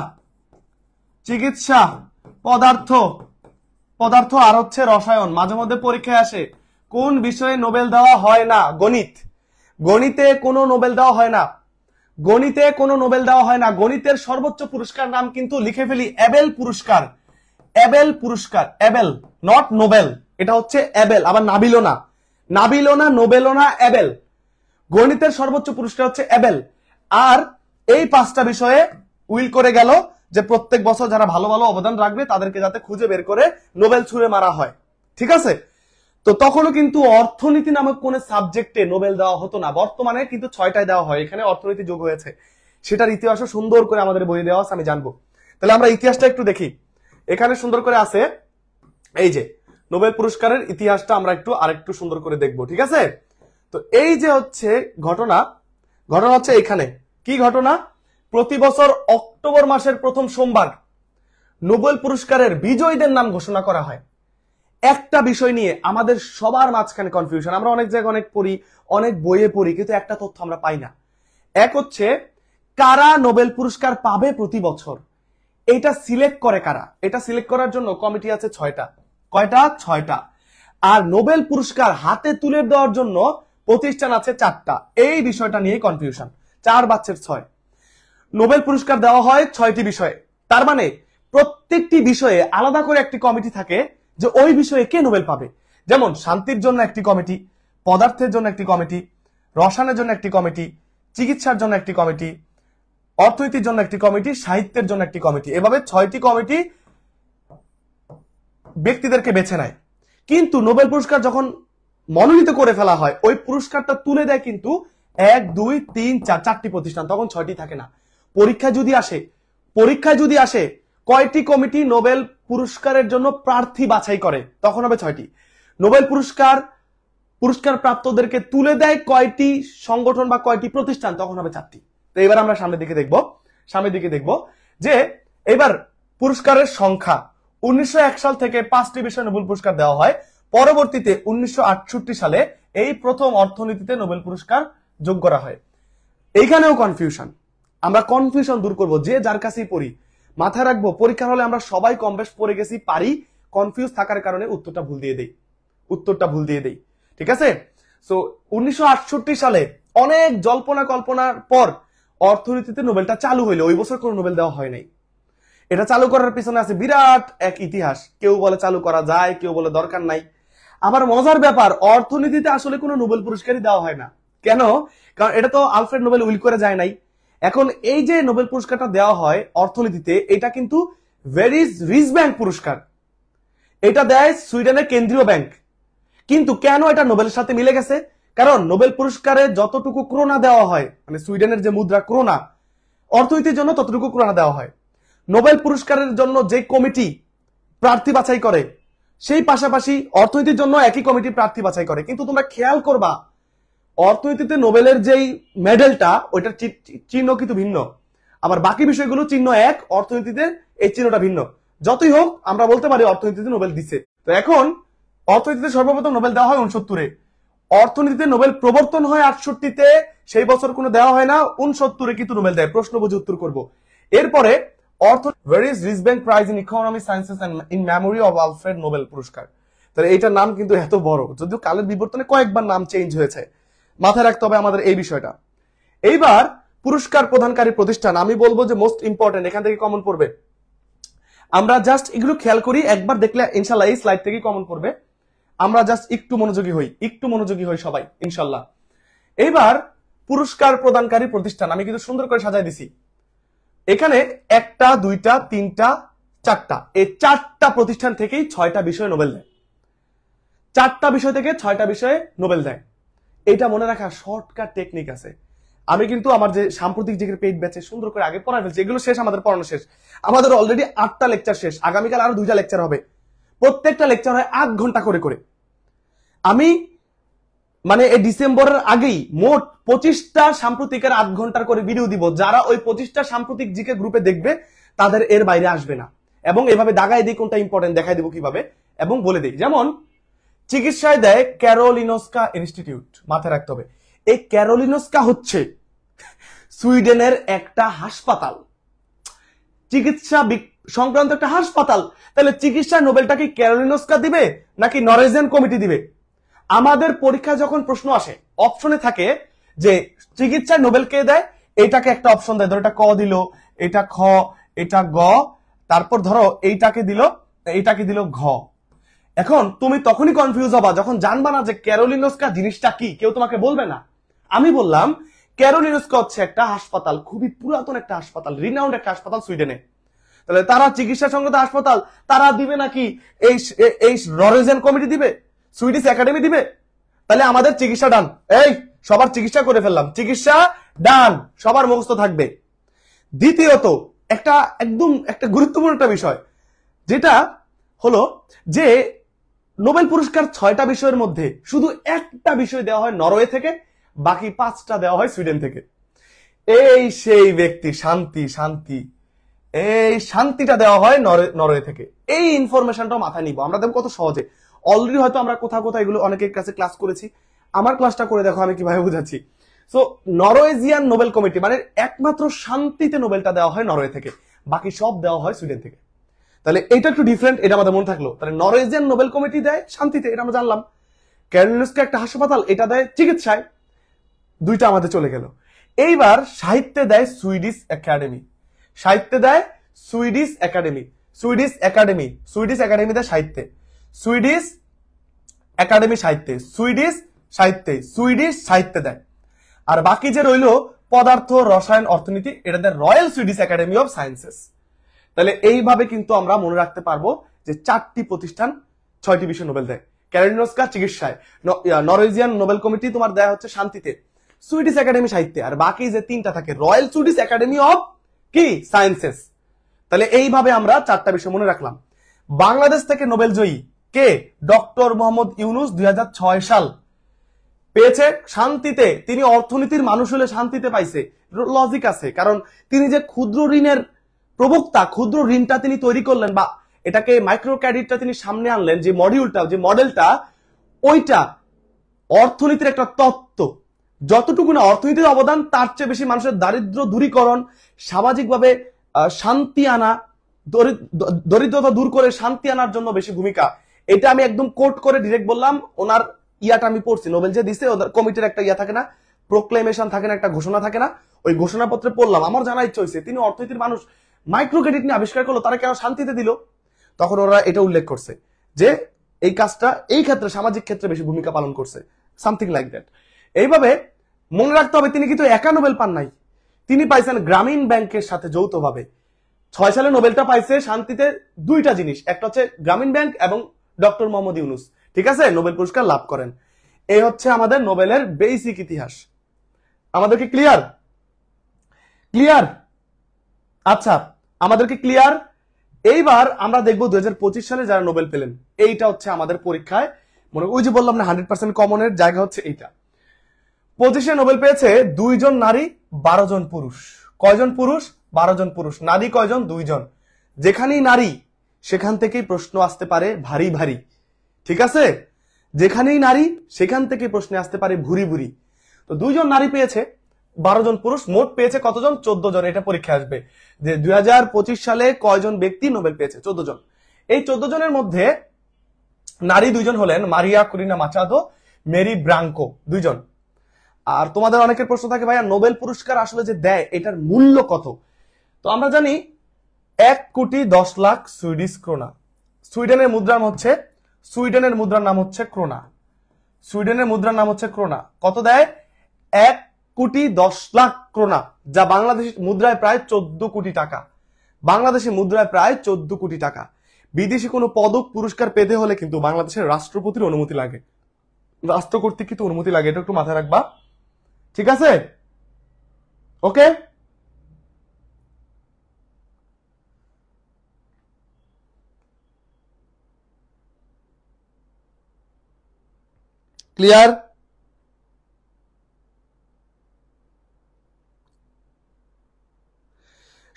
পদার্থ আর হচ্ছে রসায়ন। মাঝে মধ্যে পরীক্ষায় আসে কোন বিষয়ে নোবেল দেওয়া হয় না? গণিতে কোনো নোবেল দেওয়া হয় না। গণিতের সর্বোচ্চ পুরস্কার নাম কিন্তু লিখে ফেলি, এবেল পুরস্কার। এবেল, নট নোবেল, এটা হচ্ছে এবেল। আবার নাবিলো না, নোবেলও না, এবেল। গণিতের সর্বোচ্চ পুরস্কার হচ্ছে এবেল। আর এই 5টা বিষয়ে উইল করে গেল যে প্রত্যেক বছর যারা ভালো ভালো অবদান রাখবে তাদেরকে যাতে খুঁজে বের করে নোবেল ছুঁড়ে মারা হয়। ঠিক আছে? তো তখনও কিন্তু অর্থনীতি নামক কোন সাবজেক্টে নোবেল দেওয়া হতো না। বর্তমানে কিন্তু 6টায় দেওয়া হয়, এখানে অর্থনীতি যোগ হয়েছে। সেটার ইতিহাসও সুন্দর করে আমাদের বই দেওয়া আছে, আমি জানবো। তাহলে আমরা ইতিহাসটা একটু দেখি। এখানে সুন্দর করে আছে, এই যে নোবেল পুরস্কারের ইতিহাসটা আমরা আরেকটু সুন্দর করে দেখবো। ঠিক আছে? তো এই যে হচ্ছে ঘটনা হচ্ছে এখানে কি ঘটনা? প্রতি বছর অক্টোবর মাসের প্রথম সোমবার নোবেল পুরস্কারের বিজয়ীদের নাম ঘোষণা করা হয়। একটা বিষয় নিয়ে আমাদের সবার মাঝখানে কনফিউশন। আমরা অনেক জায়গায় অনেক পড়ি, অনেক বইয়ে পড়ি, কিন্তু একটা তথ্য আমরা পাই না। এক হচ্ছে কারা নোবেল পুরস্কার পাবে প্রতি বছর, এটা সিলেক্ট করে কারা? এটা সিলেক্ট করার জন্য কমিটি আছে 6টা। কয়টা? 6টা। আর নোবেল পুরস্কার হাতে তুলে দেওয়ার জন্য প্রতিষ্ঠান আছে 4টা। এই বিষয়টা নিয়ে কনফিউশন। 4/6 নোবেল পুরস্কার দেওয়া হয় 6টি বিষয়ে। তার মানে প্রত্যেকটি বিষয়ে আলাদা করে একটি কমিটি থাকে যে ওই বিষয়ে কে নোবেল পাবে। যেমন শান্তির জন্য একটি কমিটি, পদার্থের জন্য একটি কমিটি, রসায়নের জন্য একটি কমিটি, চিকিৎসার জন্য একটি কমিটি, অর্থনীতির জন্য একটি কমিটি, সাহিত্যের জন্য একটি কমিটি। এভাবে 6টি কমিটি ব্যক্তিদেরকে বেছে নেয়। কিন্তু নোবেল পুরস্কার যখন মনোনীত করে ফেলা হয়, ওই পুরস্কারটা তুলে দেয় কিন্তু 1, 2, 3, 4টি প্রতিষ্ঠান, তখন 6টি থাকে না। পরীক্ষায় যদি আসে কয়টি কমিটি নোবেল পুরস্কারের জন্য প্রার্থী বাছাই করে, তখন হবে 6টি। নোবেল পুরস্কার প্রাপ্তদেরকে তুলে দেয় কয়টি সংগঠন বা কয়টি প্রতিষ্ঠান, তখন হবে 4টি। তো এবার আমরা সামনের দিকে দেখব যে এবার পুরস্কারের সংখ্যা। 1901 সাল থেকে 5টি বিষয়ে নোবেল পুরস্কার দেওয়া হয়। পরবর্তীতে 1968 সালে এই প্রথম অর্থনীতিতে নোবেল পুরস্কার যোগ করা হয়। এইখানেও কনফিউশন। আমরা কনফিউশন দূর করব, যে যার কাছেই পড়ি মাথায় রাখবো পরীক্ষার হলে আমরা সবাই কম বেশ পড়ে গেছি, পারি, কনফিউজ থাকার কারণে উত্তরটা ভুল দিয়ে দেই। ঠিক আছে? সো 1968 সালে অনেক জল্পনা কল্পনার পর অর্থনীতিতে নোবেলটা চালু হইলো। ওই বছর কোনো নোবেল দেওয়া হয় নাই। এটা চালু করার পিছনে আছে বিরাট এক ইতিহাস। কেউ বলে চালু করা যায়, কেউ বলে দরকার নাই। আবার মজার ব্যাপার, অর্থনীতিতে আসলে কোনো নোবেল পুরস্কারই দেওয়া হয় না। কেন? কারণ এটা তো আলফ্রেড নোবেল উইল করে যায় নাই। এখন এই যে নোবেল পুরস্কারটা দেওয়া হয় অর্থনীতিতে, এটা কিন্তু ভেরিজ রিচ ব্যাংক পুরস্কার। এটা দেয় সুইডেনের কেন্দ্রীয় ব্যাংক। কিন্তু কেন এটা নোবেলের সাথে মিলে গেছে? কারণ নোবেল পুরস্কারে যতটুকু ক্রোনা দেওয়া হয়, মানে সুইডেনের যে মুদ্রা ক্রোনা, অর্থনীতির জন্য ততটুকু ক্রোনা দেওয়া হয়। নোবেল পুরস্কারের জন্য যে কমিটি প্রার্থী বাছাই করে, সেই পাশাপাশি অর্থনীতির জন্য একই কমিটি প্রার্থী বাছাই করে। কিন্তু তোমরা খেয়াল করবা, অর্থনীতিতে নোবেলের যেই মেডেলটা, ওইটার চিহ্ন কিন্তু ভিন্ন। আবার বাকি বিষয়গুলো চিহ্ন এক, অর্থনীতিতে এই চিহ্নটা ভিন্ন। যতই হোক আমরা বলতে পারি অর্থনীতিতে নোবেল দিচ্ছে। তো এখন অর্থনীতিতে সর্বপ্রথম নোবেল দেওয়া হয় 69-এ। অর্থনীতিতে নোবেল প্রবর্তন হয় 68-তে, সেই বছর কোনো দেওয়া হয় না। 69-এ কিন্তু নোবেল দেয়। প্রশ্ন বুঝে উত্তর করব। এরপরে Sveriges Riksbank prize in economic sciences and in memory of Alfred Nobel পুরস্কার। তাহলে এইটার নাম কিন্তু এত বড়, যদিও কালের বিবর্তনে কয়েকবার নাম চেঞ্জ হয়েছে। মাথায় রাখতে হবে আমাদের এই বিষয়টা। এইবার পুরস্কার প্রদানকারী প্রতিষ্ঠান, আমি বলবো যে মোস্ট ইম্পর্টেন্ট, এখান থেকে কমন পড়বে। আমরা জাস্ট এগুলো খেয়াল করি, একবার দেখলে ইনশাল্লাহ এই স্লাইড থেকে কমন পড়বে। আমরা জাস্ট একটু মনোযোগী হই সবাই ইনশাল্লাহ। এইবার পুরস্কার প্রদানকারী প্রতিষ্ঠান আমি কিন্তু সুন্দর করে সাজাই দিছি। এখানে 1টা 2টা 3টা 4টা, এই 4টা প্রতিষ্ঠান থেকেই 6টা বিষয়ে নোবেল দেয়। 4টা বিষয় থেকে 6টা বিষয়ে নোবেল দেয়। এটা মনে রাখা শর্টকাট টেকনিক আছে। আমি কিন্তু আমার যে সাম্প্রতিক যে পেইড ব্যাচে সুন্দর করে আগে পড়াই ফেলছি। এগুলো শেষ, আমাদের পড়ানো শেষ। আমাদের অলরেডি 8টা লেকচার শেষ। আগামীকাল আরো 2টা লেকচার হবে। প্রত্যেকটা লেকচার হয় 8 ঘন্টা করে। আমি মানে এই ডিসেম্বরের আগেই মোট 25টা সাম্প্রতিকের 8 ঘন্টার করে ভিডিও দিব, যারা ওই 25টা সাম্প্রতিক জিকে গ্রুপে দেখবে তাদের এর বাইরে আসবে না। এবং এভাবে দাগাই দিই কোনটা ইম্পর্টেন্ট দেখাই দেবো কিভাবে, এবং বলে দিই। যেমন চিকিৎসায় দেয় ক্যারোলিনস্কা ইনস্টিটিউট, মাথায় রাখতে হবে এই ক্যারোলিনস্কা হচ্ছে সুইডেনের একটা হাসপাতাল, চিকিৎসা সংক্রান্ত একটা হাসপাতাল। তাহলে চিকিৎসা নোবেলটা কি ক্যারোলিনস্কা দিবে নাকি নরওয়েজিয়ান কমিটি দিবে? আমাদের পরীক্ষায় যখন প্রশ্ন আসে অপশনে থাকে যে চিকিৎসায় নোবেল কে দেয়, এটাকে একটা অপশন দেয়, ধরো এটা ক দিল, এটা খ, এটা গ, তারপর ধরো এইটাকে দিল ঘ। এখন তুমি তখনই কনফিউজ হবা যখন জানবা না যে ক্যারোলিনস্কা জিনিসটা কি, কেউ তোমাকে বলবে না। আমি বললাম ক্যারোলিনস্কা হচ্ছে একটা হাসপাতাল, খুবই পুরাতন একটা হাসপাতাল, রিনাউন্ড একটা হাসপাতাল সুইডেনে। তাহলে তারা চিকিৎসা সংক্রান্ত হাসপাতাল, তারা দিবে নাকি এই নরওয়েজিয়ান কমিটি দিবে, সুইডিশ একাডেমি দিবে? তাহলে আমাদের চিকিৎসা ডান, এই সবার চিকিৎসা করে ফেললাম, চিকিৎসা ডান, সবার মুখস্থ থাকবে। দ্বিতীয়ত একদম একটা গুরুত্বপূর্ণ একটা বিষয়, যেটা হলো যে নোবেল পুরস্কার 6টা বিষয়ের মধ্যে শুধু একটা বিষয় দেওয়া হয় নরওয়ে থেকে, বাকি 5টা দেওয়া হয় সুইডেন থেকে। এই সেই ব্যক্তি শান্তি, এই শান্তিটা দেওয়া হয় নরওয়ে থেকে। এই ইনফরমেশনটাও মাথায় নিব আমরা, দেখো কত সহজে। অলরেডি হয়তো আমরা কোথাও এগুলো অনেকের কাছে ক্লাস করেছি, আমার ক্লাসটা করে দেখো আমি কিভাবে বুঝাচ্ছি। সো নরওয়েজিয়ান নোবেল কমিটি মানে একমাত্র শান্তিতে নোবেলটা দেওয়া হয় নরওয়ে থেকে, বাকি সব দেওয়া হয় সুইডেন থেকে। তাহলে এটা একটু ডিফারেন্ট, এটা আমাদের মনে থাকলো। তাহলে নরওয়েজিয়ান নোবেল কমিটি দেয় শান্তিতে, এটা আমরা জানলাম। ক্যারোলিনস্কা একটা হাসপাতাল, এটা দেয় চিকিৎসায়। দুইটা আমাদের চলে গেল। এইবার সাহিত্যে দেয় সুইডিশ একাডেমি, সাহিত্যে দেয় সুইডিশ একাডেমি, সুইডিশ একাডেমি দেয় সাহিত্যে, সুইডিশ একাডেমি সাহিত্যে, সুইডিশ সাহিত্যে দেয়। আর বাকি যে রইল পদার্থ, রসায়ন, অর্থনীতি, এটা দেয় royal Swedish academy of sciences. তাহলে এইভাবে কিন্তু আমরা মনে রাখতে পারবো যে 4টি প্রতিষ্ঠান 6টি বিষয় নোবেল দেয়। ক্যারোলিনস্কা চিকিৎসায়, নরওয়েজিয়ান নোবেল কমিটি তোমার দেয়া হচ্ছে শান্তিতে, সুইডিশ একাডেমি সাহিত্যে, আর বাকি যে 3টা থাকে রয়্যাল সুইডিশ একাডেমি অফ কি সায়েন্সেস। তাহলে এইভাবে আমরা 4টা বিষয় মনে রাখলাম। বাংলাদেশ থেকে নোবেল জয়ী কে? ডক্টর মোহাম্মদ ইউনুস, 2006 সাল পেয়েছে শান্তিতে। তিনি অর্থনীতির মানুষ হলে শান্তিতে পাইছে, লজিক আছে, কারণ তিনি যে ক্ষুদ্র ঋণের প্রবক্তা, ক্ষুদ্র ঋণটা তিনি তৈরি করলেন, বা এটাকে মাইক্রো ক্রেডিটটা তিনি সামনে আনলেন, যে মডেলটা ওইটা অর্থনীতির একটা তত্ত্ব। যতটুকু না অর্থনীতির অবদান, তার চেয়ে বেশি মানুষের দারিদ্র দূরীকরণ, সামাজিকভাবে শান্তি আনা, দরিদ্রতা দূর করে শান্তি আনার জন্য বেশি ভূমিকা। এটা আমি একদম কোট করে ডিরেক্ট বললাম। ওনার ইয়াটা আমি পড়ছি, নোবেল যে দিছে ওদের কমিটির একটা ইয়া থাকে না, প্রোক্লেমেশন থাকে না, একটা ঘোষণা থাকে না, ওই ঘোষণাপত্রে পড়লাম, আমার জানা ইচ্ছা হয়েছে তিনি অর্থনীতির মানুষ, মাইক্রো ক্রেডিট নিয়ে আবিষ্কার করলো, তারা কেন শান্তিতে দিল? তখন ওরা এটা উল্লেখ করছে যে এই কাজটা এই ক্ষেত্রে, সামাজিক ক্ষেত্রে বেশি ভূমিকা পালন করছে, সামথিং লাইক দ্যাট। এইভাবে মনে রাখতে হবে তিনি কিন্তু একা নোবেল পান নাই, তিনি পাইছেন গ্রামীণ ব্যাংকের সাথে যৌথভাবে। 6 সালে নোবেলটা পাইছে শান্তিতে 2টা জিনিস, একটা হচ্ছে গ্রামীণ ব্যাংক এবং ডক্টর মোহাম্মদ ইউনুস, ঠিক আছে, নোবেল পুরস্কার লাভ করেন। এই হচ্ছে আমাদের নোবেলের বেসিক ইতিহাস। আমাদেরকে ক্লিয়ার? আচ্ছা, আমাদেরকে ক্লিয়ার। এইবার আমরা দেখবো 2025 সালে যারা নোবেল পেলেন, এইটা হচ্ছে আমাদের পরীক্ষায় মনে, ওই যে বললাম না 100% কমনের জায়গা হচ্ছে এইটা। 25-এ নোবেল পেয়েছে 2 জন নারী, 12 জন পুরুষ। কয়জন পুরুষ? 12 জন পুরুষ। নারী কয়জন? 2 জন। যেখানেই নারী সেখান থেকেই প্রশ্ন আসতে পারে ভারী ভারী, ঠিক আছে? যেখানেই নারী সেখান থেকে প্রশ্ন আসতে পারে ভুরি ভুরি। তো 2 জন নারী পেয়েছে, 12 জন পুরুষ, মোট পেয়েছে কতজন? 14 জন। এটা পরীক্ষা আসবে যে 2025 সালে কয়জন ব্যক্তি নোবেল পেয়েছে? 14 জন। এই 14 জনের মধ্যে নারী 2 জন হলেন মারিয়া কুরিনা মাচাদো, মেরি ব্রাঙ্কো, 2 জন। আর তোমাদের অনেকের প্রশ্ন থাকে ভাইয়া নোবেল পুরস্কার আসলে যে দেয় এটার মূল্য কত? তো আমরা জানি 1,10,00,000 সুইডিশ ক্রোনা। সুইডেনের মুদ্রার নাম হচ্ছে ক্রোনা। সুইডেনের মুদ্রার নাম হচ্ছে ক্রোনা। কত দেয়? 1,10,00,000 ক্রোনা, যা বাংলাদেশি মুদ্রায় প্রায় 14 কোটি টাকা। বাংলাদেশি মুদ্রায় প্রায় 14 কোটি টাকা। বিদেশি কোনো পদক পুরস্কার পেতে হলে কিন্তু বাংলাদেশের রাষ্ট্রপতির অনুমতি লাগে, রাষ্ট্র কর্তৃক কিন্তু অনুমতি লাগে, এটা একটু মাথায় রাখবা, ঠিক আছে? ওকে, ক্লিয়ার?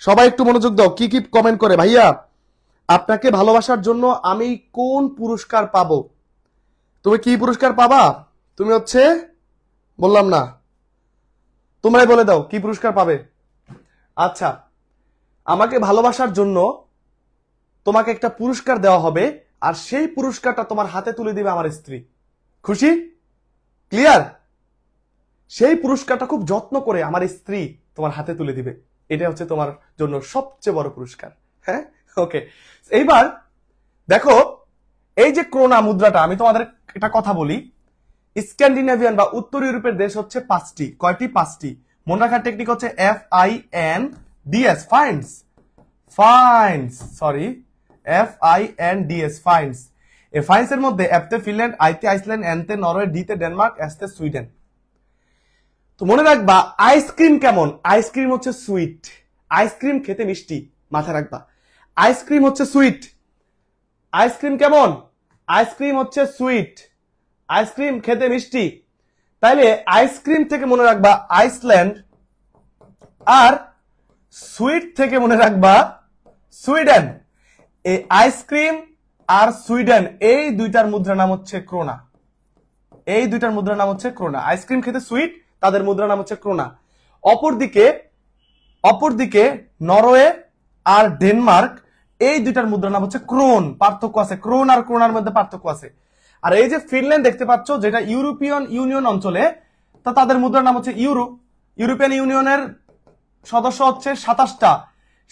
সবাই একটু মনোযোগ দাও, কি কি কমেন্ট করে। ভাইয়া আপনাকে ভালোবাসার জন্য আমি কোন পুরস্কার পাবো? তুমি কি পুরস্কার পাবা? তুমি হচ্ছে বললাম না, তোমরাই বলে দাও কি পুরস্কার পাবে। আচ্ছা, আমাকে ভালোবাসার জন্য তোমাকে একটা পুরস্কার দেওয়া হবে, আর সেই পুরস্কারটা তোমার হাতে তুলে দিবে আমার স্ত্রী। খুশি? ক্লিয়ার? সেই পুরস্কারটা খুব যত্ন করে আমার স্ত্রী তোমার হাতে তুলে দিবে। এটা হচ্ছে তোমার জন্য সবচেয়ে বড় পুরস্কার। হ্যাঁ, ওকে। এইবার দেখো, এই যে ক্রোনা মুদ্রাটা, আমি তোমাদের একটা কথা বলি, স্ক্যান্ডিনেভিয়ান বা উত্তর ইউরোপের দেশ হচ্ছে 5টি। কয়টি? 5টি। মনে রাখার টেকনিক হচ্ছে FINDS, finds, finds, sorry, FINDS, finds. এই ফাইন্ডস এর মধ্যে এফতে ফিনল্যান্ড, আইতে আইসল্যান্ড, এনতে নরওয়ে, ডিতে ডেনমার্ক, এসতে সুইডেন। তো মনে রাখবা, আইসক্রিম কেমন? আইসক্রিম হচ্ছে সুইট। আইসক্রিম খেতে মিষ্টি, মাথায় রাখবা। আইসক্রিম হচ্ছে সুইট। আইসক্রিম কেমন? আইসক্রিম হচ্ছে সুইট। আইসক্রিম খেতে মিষ্টি। তাইলে আইসক্রিম থেকে মনে রাখবা আইসল্যান্ড, আর সুইট থেকে মনে রাখবা সুইডেন। এই আইসক্রিম আর সুইডেন, এই দুইটার মুদ্রার নাম হচ্ছে ক্রোনা। এই দুইটার মুদ্রার নাম হচ্ছে ক্রোনা। আইসক্রিম খেতে সুইট, তাদের মুদ্রার নাম হচ্ছে ক্রোনা। অপরদিকে নরওয়ে আর ডেনমার্ক, এই দুইটার মুদ্রার নাম হচ্ছে ক্রোন। পার্থক্য আছে, ক্রোন আর ক্রোনার মধ্যে পার্থক্য আছে। আর এই যে ফিনল্যান্ড দেখতে পাচ্ছ, যেটা ইউরোপিয়ান ইউনিয়ন অঞ্চলে, তা তাদের মুদ্রার নাম হচ্ছে ইউরো। ইউরোপিয়ান ইউনিয়নের সদস্য হচ্ছে 27টা।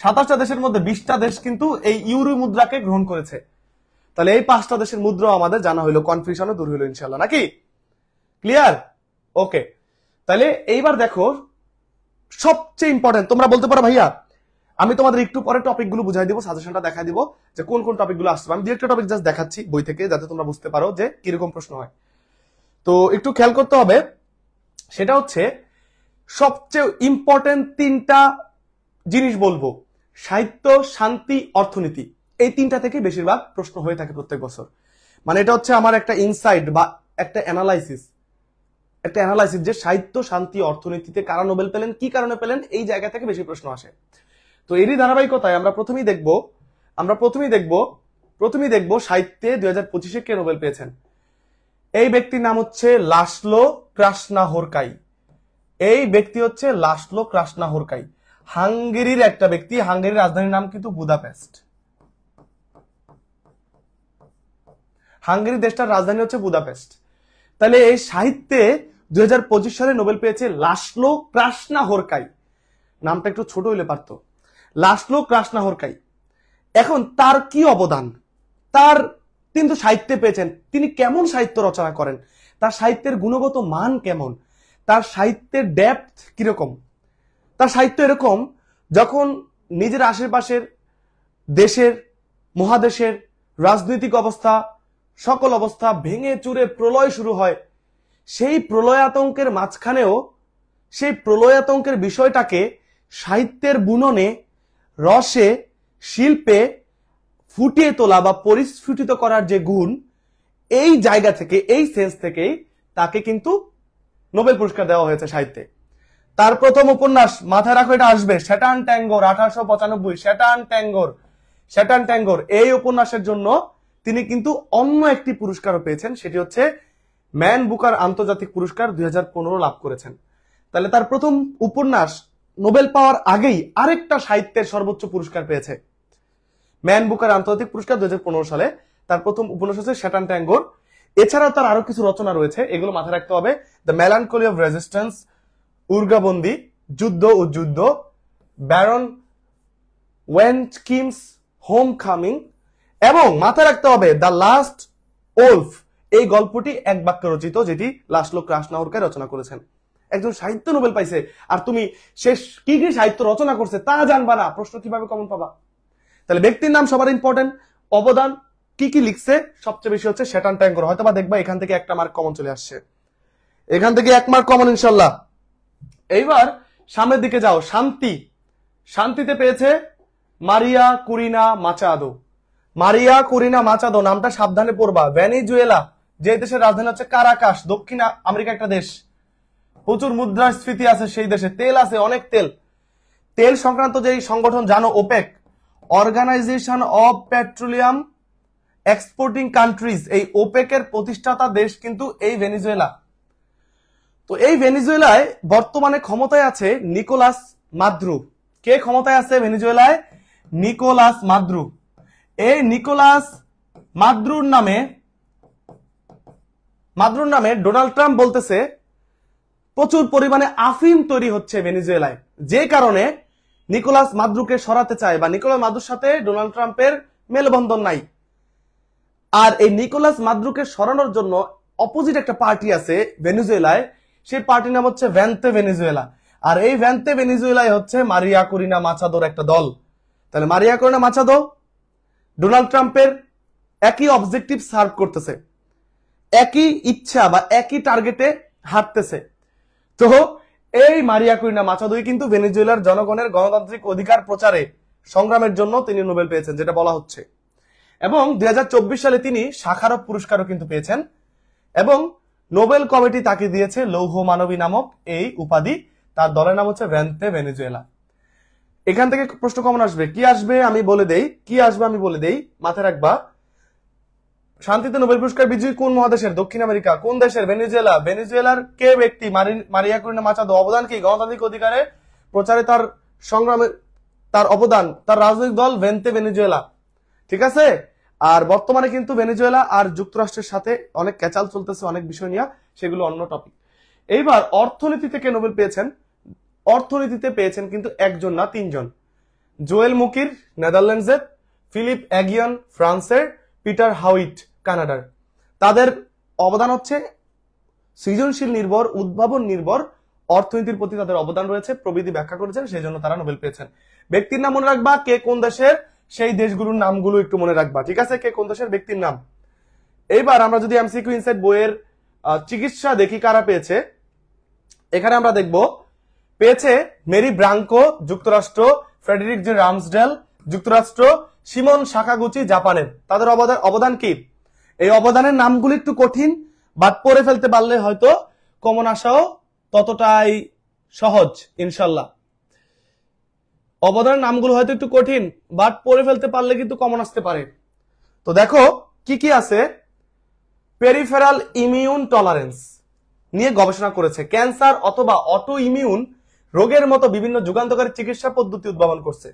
27টা দেশের মধ্যে 20টা দেশ কিন্তু এই ইউরো মুদ্রাকে গ্রহণ করেছে। তাহলে এই 5টা দেশের মুদ্রা আমাদের জানা হইলো, কনফিউশনও দূর হইলো ইনশাআল্লাহ, নাকি? ক্লিয়ার? ওকে। তাহলে এইবার দেখো, সবচেয়ে ইম্পর্টেন্ট, তোমরা বলতে পারো ভাইয়া আমি তোমাদের একটু পরে টপিকগুলো বুঝাই দিব, সাজেশনটা দেখাই দিব যে কোন কোন টপিকগুলো আসছে। আমি দুই একটা টপিক জাস্ট দেখাচ্ছি বই থেকে, যাতে তোমরা বুঝতে পারো যে কিরকম প্রশ্ন হয়। তো একটু খেয়াল করতে হবে, সেটা হচ্ছে সবচেয়ে ইম্পর্টেন্ট 3টা জিনিস বলবো: সাহিত্য, শান্তি, অর্থনীতি। এই 3টা থেকে বেশিরভাগ প্রশ্ন হয়ে থাকে প্রত্যেক বছর। মানে এটা হচ্ছে আমার একটা ইনসাইট বা একটা অ্যানালাইসিস, যে সাহিত্য, শান্তি, অর্থনীতিতে কারা নোবেল পেলেন, কি কারণে পেলেন, এই জায়গা থেকে বেশি প্রশ্ন আসে। তো এরই ধারাবাহিকতায় আমরা প্রথমেই দেখব সাহিত্যে 2025-এ কে নোবেল পেয়েছেন। এই ব্যক্তির নাম হচ্ছে লাসলো ক্রাসনাহোরকাই। এই ব্যক্তি হচ্ছে লাসলো ক্রাসনাহোরকাই, হাঙ্গেরির একটা ব্যক্তি। হাঙ্গেরির রাজধানীর নাম কিন্তু বুদাপেস্ট। হাঙ্গেরি দেশটার রাজধানী হচ্ছে বুদাপেস্ট। তাহলে এই সাহিত্যে 2025 সালে নোবেল পেয়েছে লাসলো ক্রাসনাহোরকাই। নামটা একটু ছোট হইলে পারতো, লাসলো ক্রাসনাহোরকাই। এখন তার কি অবদান? তিনি তো সাহিত্যে পেয়েছেন, তিনি কেমন সাহিত্য রচনা করেন, তার সাহিত্যের গুণগত মান কেমন, তার সাহিত্যের ডেপথ কিরকম। তার সাহিত্য এরকম, যখন নিজের আশেপাশের দেশের, মহাদেশের রাজনৈতিক অবস্থা, সকল অবস্থা ভেঙে চুরে প্রলয় শুরু হয়, সেই প্রলয়াতঙ্কের মাঝখানেও সেই প্রলয়াতঙ্কের বিষয়টাকে সাহিত্যের বুননে, রসে, শিল্পে ফুটিয়ে তোলা বা পরিস্ফুটিত করার যে গুণ, এই জায়গা থেকে, এই সেন্স থেকেই তাকে কিন্তু নোবেল পুরস্কার দেওয়া হয়েছে সাহিত্যে। তার প্রথম উপন্যাস, মাথায় রাখো এটা আসবে, শ্যাটান ট্যাঙ্গোর, 1895, শ্যাটান ট্যাঙ্গোর। এই উপন্যাসের জন্য তিনি কিন্তু অন্য একটি পুরস্কারও পেয়েছেন, সেটি হচ্ছে ম্যান বুকার আন্তর্জাতিক পুরস্কার 2015 লাভ করেছেন। তাহলে তার প্রথম উপন্যাস নোবেল পাওয়ার আগেই আরেকটা সাহিত্যের সর্বোচ্চ পুরস্কার পেয়েছে, ম্যান বুকার আন্তর্জাতিক পুরস্কার 2015 সালে। তার প্রথম উপন্যাস হচ্ছে শ্যাটান ট্যাঙ্গোর। এছাড়াও তার আরো কিছু রচনা রয়েছে, এগুলো মাথায় রাখতে হবে: দ্য মেলানকলি অফ রেজিস্ট্যান্স, উর্গাবন্দি, যুদ্ধ ও যুদ্ধ, ব্যারন ওয়েন্টকিমস হোম কামিং, এবং মাথায় রাখতে হবে দ্য লাস্ট ওলফ। এই গল্পটি এক বাক্যে রচিত, যেটি লাসলো ক্রাসনাহোরকাই রচনা করেছেন। একজন সাহিত্য নোবেল পাইছে, আর তুমি শেষ কি কি সাহিত্য রচনা করছে তা জানবা না, প্রশ্ন কিভাবে কমন পাবা? তাহলে ব্যক্তির নাম সবার ইম্পর্টেন্ট, অবদান, কি কি লিখছে সবচেয়ে বেশি হচ্ছে শ্যাটান ট্যাঙ্গোর। হয়তো বা দেখবা এখান থেকে একটা মার্ক কমন চলে আসছে, এখান থেকে 1 মার্ক কমন ইনশাল্লাহ। এইবার সামনের দিকে যাও, শান্তি। শান্তিতে পেয়েছে মারিয়া কুরিনা মাচাদো। মারিয়া কুরিনা মাচাদো, নামটা সাবধানে পড়বা। যে দেশের রাজধানী হচ্ছে কারাকাস, দক্ষিণ আমেরিকা একটা দেশ, প্রচুর মুদ্রাস্ফীতি আছে সেই দেশে, তেল আছে অনেক তেল। তেল সংক্রান্ত যে সংগঠন জানো, OPEC, organisation of petroleum exporting countries, এই ওপেকের প্রতিষ্ঠাতা দেশ কিন্তু এই ভেনিজুয়েলা। তো এই ভেনিজুয়েলায় বর্তমানে ক্ষমতায় আছে নিকোলাস মাদুরো। কে ক্ষমতায় আছে ভেনিজুয়েলায়? Nicolas Maduro. এই নিকোলাস মাদুরোর নামে ডোনাল্ড ট্রাম্প বলতেছে প্রচুর পরিমাণে আফিম তৈরি হচ্ছে ভেনিজুয়েলায়, যে কারণে নিকোলাস মাদুরোকে সরাতে চায়, বা নিকোলাস মাদুরোর সাথে ডোনাল্ড ট্রাম্পের মেলবন্ধন নাই। আর এই নিকোলাস মাদুরোকে সরানোর জন্য অপোজিট একটা পার্টি আছে ভেনিজুয়েলায়, সেই পার্টির নাম হচ্ছে ভেন্তে ভেনিজুয়েলা। আর এই ভেন্তে ভেনিজুয়েলায় হচ্ছে মারিয়া করিনা মাচাদোর একটা দল। তাহলে মারিয়া করিনা মাচাদো ডোনাল্ড ট্রাম্পের একই অবজেক্টিভ সার্ভ করতেছে, একই ইচ্ছা বা একই টার্গেটে হাঁটতেছে। তো এই মারিয়া করিনা মাচাদোই কিন্তু ভেনিজুয়েলার জনগণের গণতান্ত্রিক অধিকার প্রচারে সংগ্রামের জন্য তিনি নোবেল পেয়েছেন, যেটা বলা হচ্ছে। এবং 2024 সালে তিনি শাখারভ পুরস্কারও কিন্তু পেয়েছেন, এবং নোবেল কমিটি তাকে দিয়েছে লৌহ মানবী নামক এই উপাধি। তার দলের নাম হচ্ছে ভেন্তে ভেনিজুয়েলা। এখান থেকে প্রশ্ন কমন আসবে, কি আসবে আমি বলে দেই, মাথায় রাখবা। শান্তিতে নোবেল পুরস্কার বিজয়ী কোন মহাদেশের? দক্ষিণ আমেরিকা। কোন দেশের? ভেনিজুয়েলা। ভেনিজুয়েলার কে ব্যক্তি? মারিয়া করিনা মাচাদো। অবদান কি? গণতান্ত্রিক অধিকারে প্রচারে তার সংগ্রামে তার অবদান, তার রাজনৈতিক দল ভেন্তে ভেনিজুয়েলা। ঠিক আছে। আর বর্তমানে কিন্তু ভেনিজুয়েলা আর যুক্তরাষ্ট্রের সাথে অনেক ক্যাচাল চলতেছে অনেক বিষয় নিয়ে, সেগুলো অন্য টপিক। এইবার অর্থনীতি থেকে নোবেল পেয়েছেন, অর্থনীতিতে পেয়েছেন কিন্তু একজন না, তিনজন। জোয়েল মুকির নেদারল্যান্ডসের, ফিলিপ অ্যাগিয়ন ফ্রান্সের, পিটার হাউইট কানাডার। তাদের অবদান হচ্ছে সৃজনশীল নির্ভর, উদ্ভাবন নির্ভর অর্থনীতির প্রতি তাদের অবদান রয়েছে, প্রবৃদ্ধি ব্যাখ্যা করেছেন, সেই জন্য তারা নোবেল পেয়েছেন। ব্যক্তির নাম মনে রাখবা, কে কোন দেশের, সেই দেশগুলোর নামগুলো একটু মনে রাখবা, ঠিক আছে? কে কোন দেশের, ব্যক্তির নাম। এইবার আমরা যদি এমসিকিউ ইনসাইড বইয়ের চিকিৎসা দেখি কারা পেয়েছে, এখানে আমরা দেখব পেয়েছে মেরি ব্রাঙ্কো যুক্তরাষ্ট্র, ফ্রেডেরিক জে রামসডেল যুক্তরাষ্ট্র, সিমন সাকাগুচি জাপানের। তাদের অবদান কি? এই অবদানের নামগুলো একটু কঠিন, বাট পড়ে ফেলতে পারলে হয়তো কমন আসাও ততটাই সহজ ইনশাল্লাহ। অবদানের নামগুলো হয়তো একটু কঠিন, বাট পড়ে ফেলতে পারলে কিন্তু কমন আসতে পারে। তো দেখো কি কি আছে। পেরিফেরাল ইমিউন টলারেন্স নিয়ে গবেষণা করেছে, ক্যান্সার অথবা অটো ইমিউন রোগের মতো বিভিন্ন যুগান্তকারী চিকিৎসা পদ্ধতি উদ্ভাবন করছে।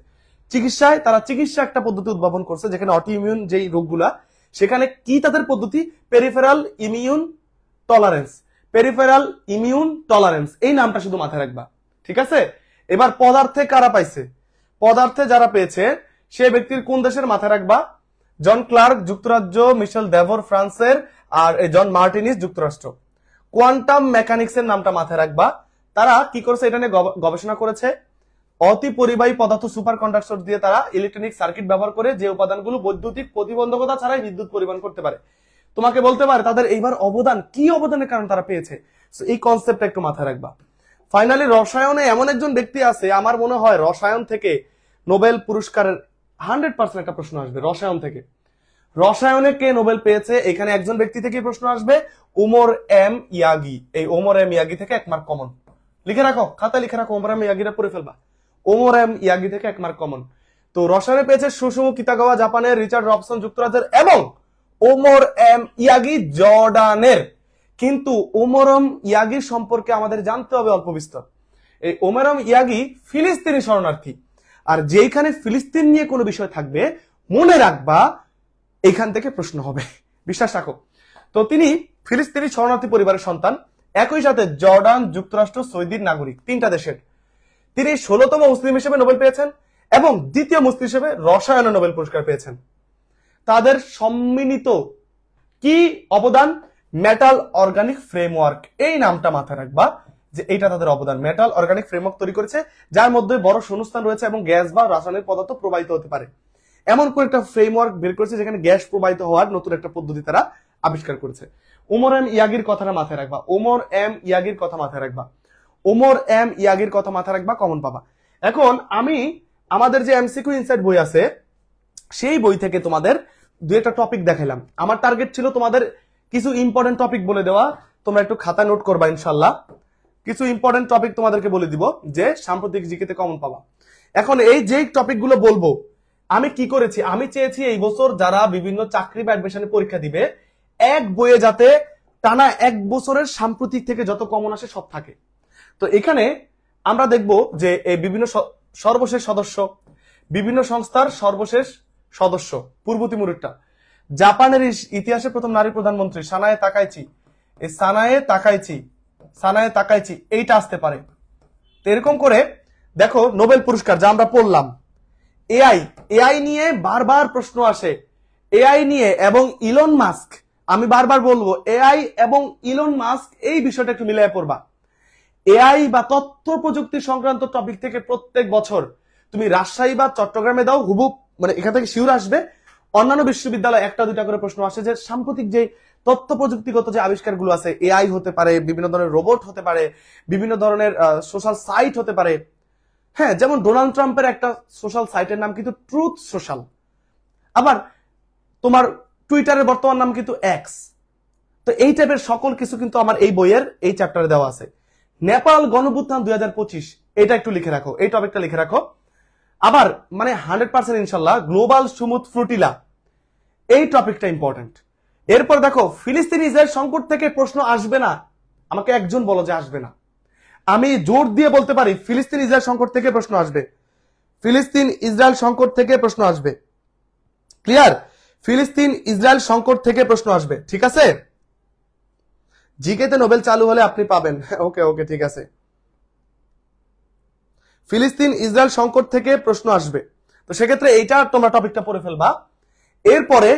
চিকিৎসায় তারা একটা পদ্ধতি উদ্ভাবন করছে, যেখানে অটো ইমিউন যেই রোগগুলা, সেখানে কি তাদের পদ্ধতি? Peripheral immune tolerance. Peripheral immune tolerance এই নামটা শুধু মাথায় রাখবা, ঠিক আছে? এবার পদার্থে কারা পাইছে? পদার্থে যারা পেয়েছে সে ব্যক্তির কোন দেশের মাথায় রাখবা? জন ক্লার্ক যুক্তরাজ্য, মিশেল দেভর ফ্রান্সের, আর জন মার্টিনিস যুক্তরাষ্ট্র। কোয়ান্টাম মেকানিক্সের নামটা মাথায় রাখবা। তারা কি করেছে? এটা নিয়ে গবেষণা করেছে। অতি পরিবাহী পদার্থ সুপার কন্ডাক্টর দিয়ে তারা ইলেকট্রনিক সার্কিট ব্যবহার করে যে উপাদানগুলো বৈদ্যুতিক প্রতিবন্ধকতা ছাড়াই বিদ্যুৎ পরিবহন করতে পারে। তোমাকে বলতে পারে তাদের এইবার অবদান কি, অবদানের কারণে তারা পেয়েছে। এই কনসেপ্টটা একটু মাথায় রাখবা। ফাইনালি রসায়নে এমন একজন ব্যক্তি আছে, আমার মনে হয় রসায়ন থেকে নোবেল পুরস্কারের 100% একটা প্রশ্ন আসবে রসায়ন থেকে। রসায়নে কে নোবেল পেয়েছে? এখানে একজন ব্যক্তি থেকে প্রশ্ন আসবে, ওমর এম ইয়াগি। এই ওমর এম ইয়াগি থেকে 1 মার্ক কমন। লিখে রাখো, খাতা লিখে রাখো, ওমর এম ইয়াগিটা পড়ে ফেলবা। ওমর এম ইয়াগি থেকে 1 মার্ক কমন। তো রসায়নে পেয়েছে সুসুমু কিতাগাওয়া জাপানের, রিচার্ড রবসন যুক্তরাজ্যের, এবং ওমর এম ইয়াগি জর্ডানের। কিন্তু ওমর এম ইয়াগির সম্পর্কে আমাদের জানতে হবে অল্প বিস্তর। এই ওমর এম ইয়াগি ফিলিস্তিনি শরণার্থী। আর যেখানে ফিলিস্তিন নিয়ে কোনো বিষয় থাকবে মনে রাখবা এখান থেকে প্রশ্ন হবে, বিশ্বাস রাখো। তো তিনি ফিলিস্তিনি শরণার্থী পরিবারের সন্তান, একই সাথে জর্ডান, যুক্তরাষ্ট্র, সৌদির নাগরিক, 3টা দেশের। তিনি 16তম মুসলিম হিসেবে নোবেল পেয়েছেন এবং দ্বিতীয় মুসলিম হিসেবে রসায়নে নোবেল পুরস্কার পেয়েছেন। তাদের সম্মিলিত কি অবদান? Metal organic framework. এই নামটা মাথায় রাখবা যে এইটা তাদের অবদান। মেটাল অর্গানিক ফ্রেমওয়ার্ক তৈরি করেছে, যার মধ্যে বড় শূন্যস্থান রয়েছে এবং গ্যাস বা রাসায়নিক পদার্থ প্রবাহিত হতে পারে। এমন করে একটা ফ্রেমওয়ার্ক বের করেছে যেখানে গ্যাস প্রবাহিত হওয়ার নতুন একটা পদ্ধতি তারা আবিষ্কার করেছে। ওমর এম ইয়াগির কথাটা মাথায় রাখবা, ওমর এম ইয়াগির কথা মাথায় রাখবা, ওমর এম ইয়াগির কথা মাথায় রাখবা, কমন পাবা। এখন আমি আমাদের যে এমসিকিউ ইনসাইড বই আছে সেই বই থেকে তোমাদের 2-একটা টপিক দেখাইলাম। আমার টার্গেট ছিল তোমাদের কিছু ইম্পর্টেন্ট টপিক বলে দেওয়া, তোমরা একটু খাতা নোট করবা ইনশাল্লাহ। কিছু ইম্পর্টেন্ট টপিক তোমাদেরকে বলে দিব যে সাম্প্রতিক জিকেতে কমন পাবা। এখন এই যে টপিক গুলো বলবো, আমি কি করেছি, আমি চেয়েছি এই বছর যারা বিভিন্ন চাকরি বা অ্যাডমিশনের পরীক্ষা দিবে এক বইয়ে যাতে টানা এক বছরের সাম্প্রতিক থেকে যত কমন আসে সব থাকে। তো এখানে আমরা দেখব যে এই বিভিন্ন সর্বশেষ সদস্য, বিভিন্ন সংস্থার সর্বশেষ সদস্য, পূর্ব তিমুরেরটা, জাপানের ইতিহাসে প্রথম নারী প্রধানমন্ত্রী সানায়ে তাকাইচি, এই সানায়ে তাকাইচি এইটা আসতে পারে। তো এরকম করে দেখো নোবেল পুরস্কার যা আমরা পড়লাম, এআই নিয়ে বারবার প্রশ্ন আসে, এআই নিয়ে এবং ইলন মাস্ক, আমি বারবার বলবো এআই এবং ইলন মাস্ক এই বিষয়টা একটু মিলিয়ে পড়বা। এআই বা তথ্য প্রযুক্তি সংক্রান্ত টপিক থেকে প্রত্যেক বছর তুমি রাজশাহী বা চট্টগ্রামে দাও, হুবুব মানে এখান থেকে শিওর আসবে। অন্যান্য বিশ্ববিদ্যালয় একটা দুইটা করে প্রশ্ন আসে যে সাম্প্রতিক যে তথ্য প্রযুক্তিগত যে আবিষ্কারগুলো আছে, এআই হতে পারে, বিভিন্ন ধরনের রোবট হতে পারে, বিভিন্ন ধরনের সোশ্যাল সাইট হতে পারে। হ্যাঁ, যেমন ডোনাল্ড ট্রাম্পের একটা সোশ্যাল সাইটের নাম কিন্তু ট্রুথ সোশ্যাল, আবার তোমার টুইটারের বর্তমান নাম কিন্তু এক্স। তো এই টাইপের সকল কিছু কিন্তু আমার এই বইয়ের এই চ্যাপ্টারে দেওয়া আছে। নেপাল গণঅভ্যুত্থান 2025 এটা একটু লিখে রাখো, এই টপিকটা লিখে রাখো। আবার মানে 100% ইনশাল্লাহ গ্লোবাল সুমুদ ফ্রুটিলা এই টপিকটা ইম্পর্টেন্ট। এরপর দেখো ফিলিস্তিন ইসরায়েল সংকট থেকে প্রশ্ন আসবে না, আমাকে একজন বলো যে আসবে না। আমি জোর দিয়ে বলতে পারি ফিলিস্তিন ইসরায়েল সংকট থেকে প্রশ্ন আসবে, ফিলিস্তিন ইসরায়েল সংকট থেকে প্রশ্ন আসবে। ক্লিয়ার? ফিলিস্তিন ইসরায়েল সংকট থেকে প্রশ্ন আসবে, ঠিক আছে? জিকেতে নোবেল চালু হলে আপনি পাবেন। ওকে ওকে ঠিক আছে। ফিলিস্তিন ইসরায়েল সংকট থেকে প্রশ্ন আসবে, তো সেক্ষেত্রে এইটা তোমরা টপিকটা পড়ে ফেলবা। এরপরে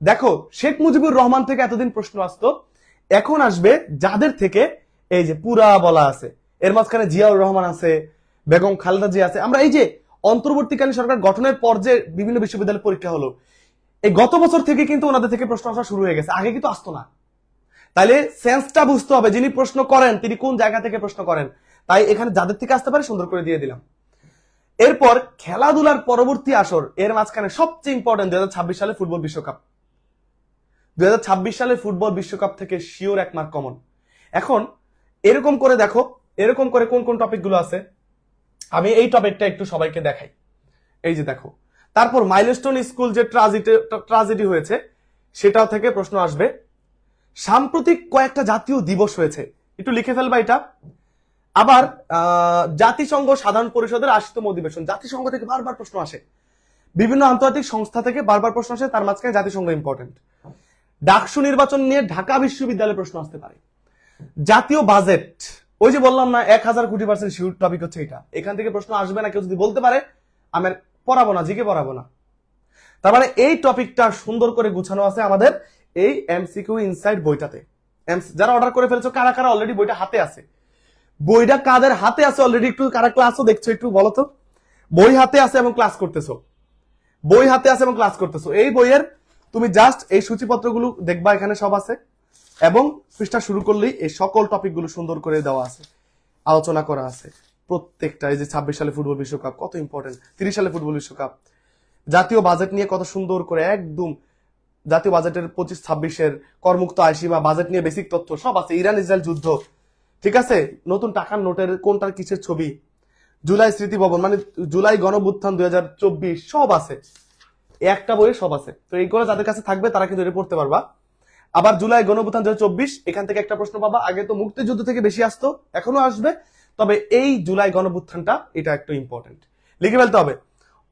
দেখো শেখ মুজিবুর রহমান থেকে এতদিন প্রশ্ন আসতো, এখন আসবে যাদের থেকে এই যে পুরা বলা আছে, এর মাঝখানে জিয়াউর রহমান আছে, বেগম খালেদা জিয়া আছে। আমরা এই যে অন্তর্বর্তীকালীন সরকার গঠনের পর যে বিভিন্ন বিশ্ববিদ্যালয় পরীক্ষা হলো, এই গত বছর থেকে কিন্তু ওনাদের থেকে প্রশ্ন আসা শুরু হয়ে গেছে, আগে কিন্তু আসতো না। তাইলে সেন্সটা বুঝতে হবে, যিনি প্রশ্ন করেন তিনি কোন জায়গা থেকে প্রশ্ন করেন। তাই এখানে যাদের থেকে আসতে পারে সুন্দর করে দিয়ে দিলাম। এরপর খেলাধুলার পরবর্তী আসর, এর মাঝখানে সবচেয়ে ইম্পর্টেন্ট 2026 সালে ফুটবল বিশ্বকাপ। 2026 সালে ফুটবল বিশ্বকাপ থেকে শিওর এক মার্ক কমন। এখন এরকম করে দেখো, এরকম করে কোন কোন টপিক গুলো আছে, আমি এই টপিকটা একটু সবাইকে দেখাই। এই যে দেখো, তারপর মাইলস্টোন স্কুল যে ট্রাজেডি হয়েছে সেটাও থেকে প্রশ্ন আসবে। সাম্প্রতিক কয়েকটা জাতীয় দিবস হয়েছে, একটু লিখে ফেলবা এটা। আবার জাতিসংঘ সাধারণ পরিষদের 80তম অধিবেশন, জাতিসংঘ থেকে বারবার প্রশ্ন আসে, বিভিন্ন আন্তর্জাতিক সংস্থা থেকে বারবার প্রশ্ন আসে, তার মাঝখানে জাতিসংঘ ইম্পর্টেন্ট। ডাকসু নির্বাচন নিয়ে ঢাকা বিশ্ববিদ্যালয়ে প্রশ্ন আসতে পারে। জাতীয় বাজেট, ওই যে বললাম না 1000 কোটি% শিওর টপিক হচ্ছে এটা, এখান থেকে প্রশ্ন আসবে না। কেউ যদি বলতে পারে আমি পড়াবো না, জিকে পড়াবো না। তার মানে এই টপিকটা সুন্দর করে গুছানো আছে আমাদের এই এমসিকিউ ইনসাইড বইটাতে। যারা অর্ডার করে ফেলছো, কারা কারা অলরেডি বইটা হাতে আছে, বইটা কাদের হাতে আছে অলরেডি, একটু কারা ক্লাসও দেখছো একটু বলো তো। বই হাতে আছে এবং ক্লাস করতেছো, বই হাতে আছে এবং ক্লাস করতেছো। এই বইয়ের তুমি জাস্ট এই সূচিপত্রগুলো দেখবা, এখানে সব আছে, এবং পৃষ্ঠা শুরু করলেই এই সকল টপিকগুলো সুন্দর করে দেওয়া আছে, আলোচনা করা আছে প্রত্যেকটা। এই যে 26 সালে ফুটবল বিশ্বকাপ কত ইম্পর্টেন্ট, 30 সালে ফুটবল বিশ্বকাপ, জাতীয় বাজেট নিয়ে কত সুন্দর করে একদম, জাতীয় বাজেটের 25-26-এর করমুক্ত আয়সীমা, বাজেট নিয়ে বেসিক তথ্য সব আছে। ইরান ইসরায়েল যুদ্ধ, ঠিক আছে, নতুন টাকার নোটের কোনটার কিসের ছবি, জুলাই স্মৃতি ভবন মানে জুলাই গণঅভ্যুত্থান 2024 সব আছে, একটা বইয়ে সব আছে। তো এইগুলো যাদের কাছে থাকবে তারা কিন্তু এটা পড়তে পারবা। আবার জুলাই গণঅভ্যুত্থান 2024 এখান থেকে একটা প্রশ্ন পাবা। আগে তো মুক্তিযুদ্ধ থেকে বেশি আসতো, এখনো আসবে, তবে এই জুলাই গণঅভ্যুত্থানটা এটা একটু ইম্পর্টেন্ট, লিখে ফেলতে হবে।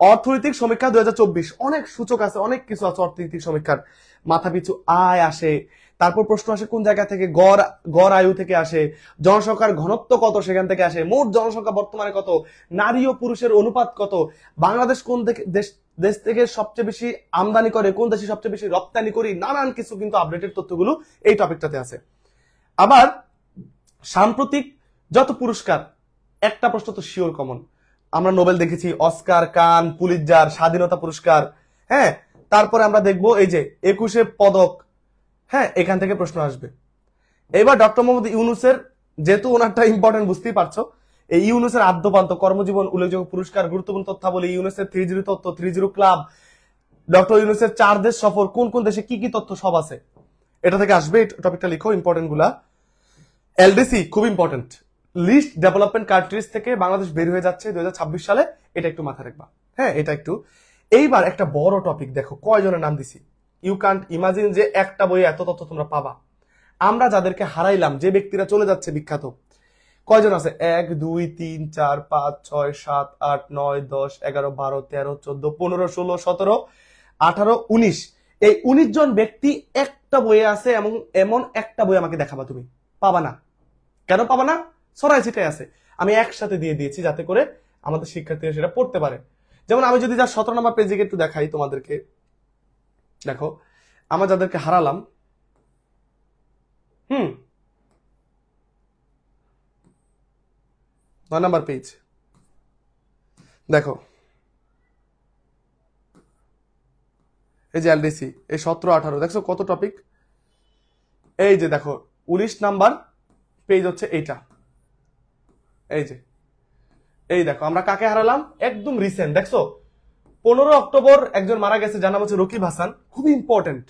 অর্থনৈতিক সমীক্ষা 2024 অনেক সূচক আছে, অনেক কিছু আছে অর্থনৈতিক সমীক্ষার, মাথা পিছু আয় আসে, তারপর প্রশ্ন আসে কোন জায়গা থেকে, গড় আয়ু থেকে আসে, জনসংখ্যার ঘনত্ব কত সেখান থেকে আসে, মোট জনসংখ্যা বর্তমানে কত, নারী ও পুরুষের অনুপাত কত, বাংলাদেশ কোন দেশ থেকে সবচেয়ে বেশি আমদানি করে, কোন দেশে সবচেয়ে বেশি রপ্তানি করি, নানান কিছু কিন্তু আপডেটেড তথ্যগুলো এই টপিকটাতে আছে। আবার সাম্প্রতিক যত পুরস্কার, একটা প্রশ্ন তো শিওর কমন, আমরা নোবেল দেখেছি, অস্কার, কান, পুলিৎজার, স্বাধীনতা পুরস্কার, হ্যাঁ, তারপরে আমরা দেখবো এই যে 21 পদক, হ্যাঁ, এখান থেকে প্রশ্ন আসবে। এবার ডক্টর মোহাম্মদ ইউনূসের, যেহেতু ওনারটা ইম্পর্টেন্ট বুঝতেই পারছো, এই ইউনূসের আদ্যপান্ত কর্মজীবন উল্লেখযোগ্য পুরস্কার, গুরুত্বপূর্ণ তথ্যাবলী, ইউনূসের 30 তথ্য, 30 ক্লাব, ডক্টর ইউনূসের 4 দেশ সফর, কোন কোন দেশে কি কি তথ্য সব আছে। এটা থেকে আসবে, টপিকটা লিখো ইম্পর্টেন্ট গুলা। এলডিসি খুব ইম্পর্টেন্ট, লিস্ট ডেভেলপমেন্ট কান্ট্রিজ থেকে বাংলাদেশ বের হয়ে যাচ্ছে 2026 সালে, এটা একটু মাথায় রাখবা। হ্যাঁ, এটা একটু। এইবার একটা বড় টপিক দেখো, কয়জনের নাম দিছি, ইউ কান্ট ইমাজিন যে একটা বইয়ে এত তথ্য তোমরা পাবা। আমরা যাদেরকে হারাইলাম, যে ব্যক্তিরা চলে যাচ্ছে বিখ্যাত, কয়জন আছে? 1 2 3 4 5 6 7 8 9 10 11 12 13 14 15 16 17 18 19, এই 19 জন ব্যক্তি একটা বইয়ে আছে, এমন একটা বই আমাকে দেখাবা, তুমি পাবা না। কেন পাবা না? ছড়াই ছিটাই আছে। আমি একসাথে দিয়ে দিয়েছি যাতে করে আমাদের শিক্ষার্থীরা সেটা পড়তে পারে। যেমন আমি যদি যা 17 নম্বর পেজে একটু দেখাই তোমাদেরকে, দেখো আমরা যাদেরকে হারালাম, 9 নম্বর পেজ দেখো, এই যে এলডিসি, এই 17 18 দেখছো কত টপিক। এই যে দেখো 19 নাম্বার পেজ হচ্ছে এইটা, এই যে, এই দেখো আমরা কাকে হারালাম, একদম রিসেন্ট। দেখছো 15 অক্টোবর একজন মারা গেছে, যার নাম হচ্ছে রকিব হাসান, খুবই ইম্পর্টেন্ট।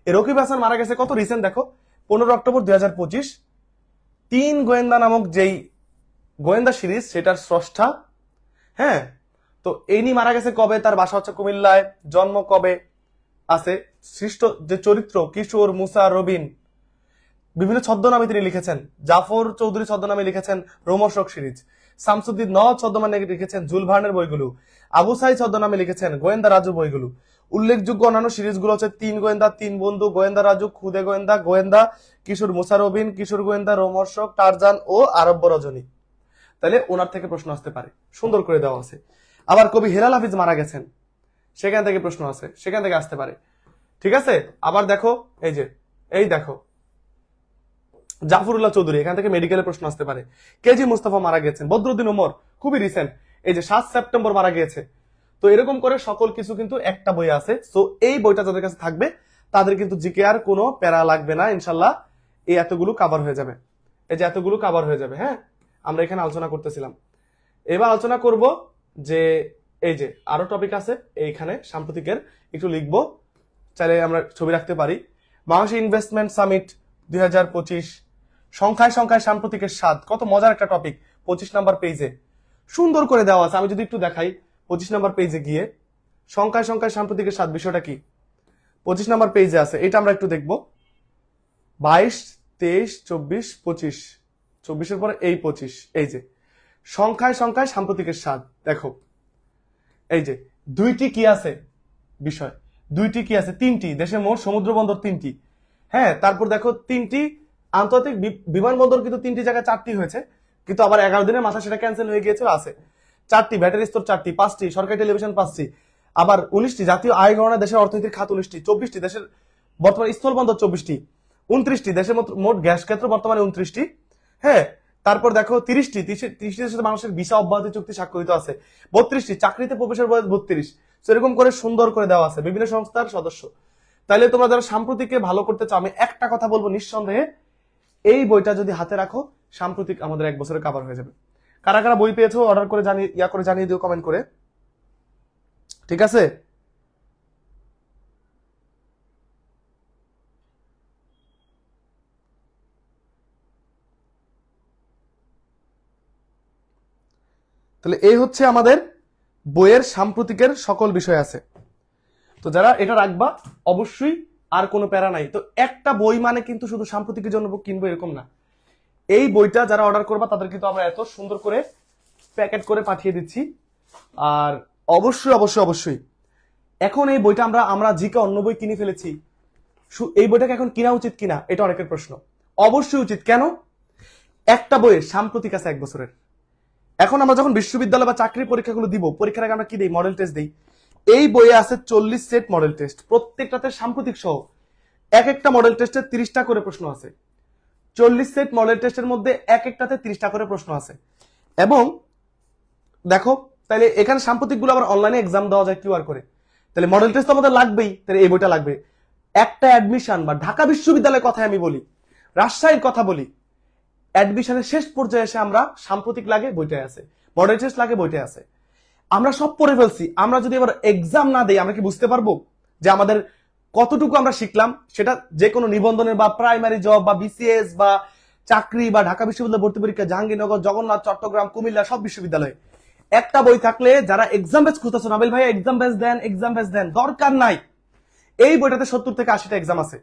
এই রকিব হাসান মারা গেছে কত রিসেন্ট, দেখো 15 অক্টোবর 2025। 3 গোয়েন্দা নামক যেই গোয়েন্দা সিরিজ, সেটার স্রষ্টা। হ্যাঁ, তো ইনি মারা গেছে কবে, তার বাসা হচ্ছে কুমিল্লায়, জন্ম কবে আছে, সৃষ্ট যে চরিত্র কিশোর, মুসা, রবিন, বিভিন্ন ছদ্মনামে তিনি লিখেছেন। জাফর চৌধুরী ছদ্মনামে লিখেছেন রোমশক সিরিজ। শামসুদ্দিন নওয়াজ ছদ্মনামে লিখেছেন জুলভার্নের বইগুলো। আবু সাইদ ছদ্মনামে লিখেছেন গোয়েন্দা রাজু বইগুলো। উল্লেখযোগ্য অন্যান্য সিরিজগুলো হচ্ছে 3 গোয়েন্দা, 3 বন্ধু, গোয়েন্দা রাজু, খুদে গোয়েন্দা, গোয়েন্দা কিশোর, মুসা রবিন, কিশোর গোয়েন্দা, রোমশক, টারজান ও আরব্য রজনী। তাহলে ওনার থেকে প্রশ্ন আসতে পারে, সুন্দর করে দেওয়া আছে। আবার কবি হেলাল হাফিজ মারা গেছেন, সেখান থেকে প্রশ্ন আছে, সেখান থেকে আসতে পারে। ঠিক আছে, আবার দেখো এই যে, এই দেখো জাফরুল্লাহ চৌধুরী, এখান থেকে মেডিকেলে প্রশ্ন আসতে পারে। কেজি মুস্তাফা মারা গেছেন, বদরুদ্দিন ওমর খুবই রিসেন্ট, এই যে 7 সেপ্টেম্বর মারা গিয়েছে। তো এরকম করে সকল কিছু কিন্তু একটা বই আছে। সো এই বইটা যাদের কাছে থাকবে তাদের কিন্তু জিকে আর কোনো প্যারা লাগবে না, ইনশাল্লাহ এই এতগুলো কভার হয়ে যাবে, এই যে এতগুলো কভার হয়ে যাবে। হ্যাঁ, আমরা এখানে আলোচনা করতেছিলাম, এবার আলোচনা করব যে এই যে আরো টপিক আছে এইখানে সাম্প্রতিকের, একটু লিখবো, চাইলে আমরা ছবি রাখতে পারি। বাংলাদেশ ইনভেস্টমেন্ট সামিট 2025, সংখ্যায় সংখ্যায় সাম্প্রতিকের স্বাদ, কত মজার একটা টপিক। 25 নাম্বার পেজে সুন্দর করে দেওয়া আছে, আমি যদি একটু দেখাই 25 নাম্বার পেজে গিয়ে, সংখ্যায় সংখ্যায় সাম্প্রতিকের স্বাদ বিষয়টা কি 25 নাম্বার পেজে আছে, এটা আমরা একটু দেখব। 22 23 24 25, 24-এর পরে এই 25, এই যে সংখ্যায় সংখ্যায় সাম্প্রতিকের স্বাদ। দেখো এই যে দুইটি কি আছে বিষয়, দুইটি কি আছে, 3টি দেশের মোট সমুদ্র বন্দর 3টি। হ্যাঁ, তারপর দেখো 3টি আন্তর্জাতিক বিমানবন্দর, কিন্তু 3টি জায়গায় 4টি হয়েছে, কিন্তু আবার 11 দিনের মাথা সেটা ক্যান্সেল হয়ে গিয়েছিল, আছে 4টি, ব্যাটারি স্তর 4টি, 5টি সরকারি টেলিভিশন 5টি, আবার 19টি জাতীয় আয় গণনা, দেশের অর্থনীতির খাত 19টি, 24টি দেশের বর্তমানে স্থলবন্দর 24টি, 29টি দেশের মোট গ্যাস ক্ষেত্র বর্তমানে 29টি। হ্যাঁ, তারপর দেখো 30টি দেশের সাথে মানুষের ভিসা অব্যাহতি চুক্তি স্বাক্ষরিত আছে, 32টি চাকরিতে প্রবেশের বয়স 32, সেরকম করে সুন্দর করে দেওয়া আছে, বিভিন্ন সংস্থার সদস্য। তাহলে তোমরা যারা সাম্প্রতিককে ভালো করতে চাও, আমি একটা কথা বলবো নিঃসন্দেহে, এই বইটা যদি হাতে রাখো, সাম্প্রতিক আমাদের 1 বছরে কভার হয়ে যাবে। কারা কারা বই পেয়েছো অর্ডার করে জানিয়ে দিও কমেন্ট করে, ঠিক আছে? তাহলে এই হচ্ছে আমাদের বইয়ের সাম্প্রতিকের সকল বিষয় আছে। তো যারা এটা রাখবা অবশ্যই, আর কোনো প্যারা নাই। তো একটা বই মানে কিন্তু শুধু সাম্প্রতিকের জন্য কিনবো এরকম না, এই বইটা যারা অর্ডার করবা তাদের কিন্তু আমরা এত সুন্দর করে প্যাকেট করে পাঠিয়ে দিচ্ছি। আর অবশ্যই অবশ্যই অবশ্যই এখন এই বইটা আমরা জিকে অন্য বই কিনে ফেলেছি, এই বইটাকে এখন কিনা উচিত কিনা, এটা অনেকের প্রশ্ন। অবশ্যই উচিত। কেন? একটা বইয়ের সাম্প্রতিক আছে 1 বছরের। এখন আমরা যখন বিশ্ববিদ্যালয় বা চাকরির পরীক্ষাগুলো দিব, পরীক্ষার আগে আমরা কি দিই? মডেল টেস্ট দিই। এই বইয়ে আছে 40 সেট মডেল টেস্ট, প্রত্যেকটাতে সাম্প্রতিক সহ। এক একটা মডেল টেস্টে 30টা করে প্রশ্ন আছে। 40 সেট মডেল টেস্টের মধ্যে এক একটাতে 30টা করে প্রশ্ন আছে। এবং দেখো, তাহলে এখানে সাম্প্রতিক গুলো আবার অনলাইনে এক্সাম দেওয়া যায় কিউআর করে। তাহলে মডেল টেস্ট তো আমাদের লাগবেই, তাহলে এই বইটা লাগবে। একটা অ্যাডমিশন বা ঢাকা বিশ্ববিদ্যালয়ের কথা আমি বলি, রাজশাহীর কথা বলি, অ্যাডমিশনের শেষ পর্যায়ে এসে আমরা সাম্প্রতিক লাগে বইটাই আছে, মডেল টেস্ট লাগে বইটাই আছে। আমরা সব পড়ে ফেলছি, আমরা যদি এবার এক্সাম না দেই আমরা কি বুঝতে পারবো যে আমাদের কতটুকু আমরা শিখলাম সেটা যে কোনো নিবন্ধনের বা প্রাইমারি জব বা বিসিএস বা চাকরি বা ঢাকা বিশ্ববিদ্যালয় ভর্তি পরীক্ষা, জাহাঙ্গীরনগর, জগন্নাথ, চট্টগ্রাম, কুমিল্লা সব বিশ্ববিদ্যালয়ে একটা বই থাকলে যারা এক্সাম ব্যাচ খুঁজতেছো, নাবিল ভাই এক্সাম ব্যাচ দেন, দরকার নাই। এই বইটাতে 70 থেকে 80টা এক্সাম আছে।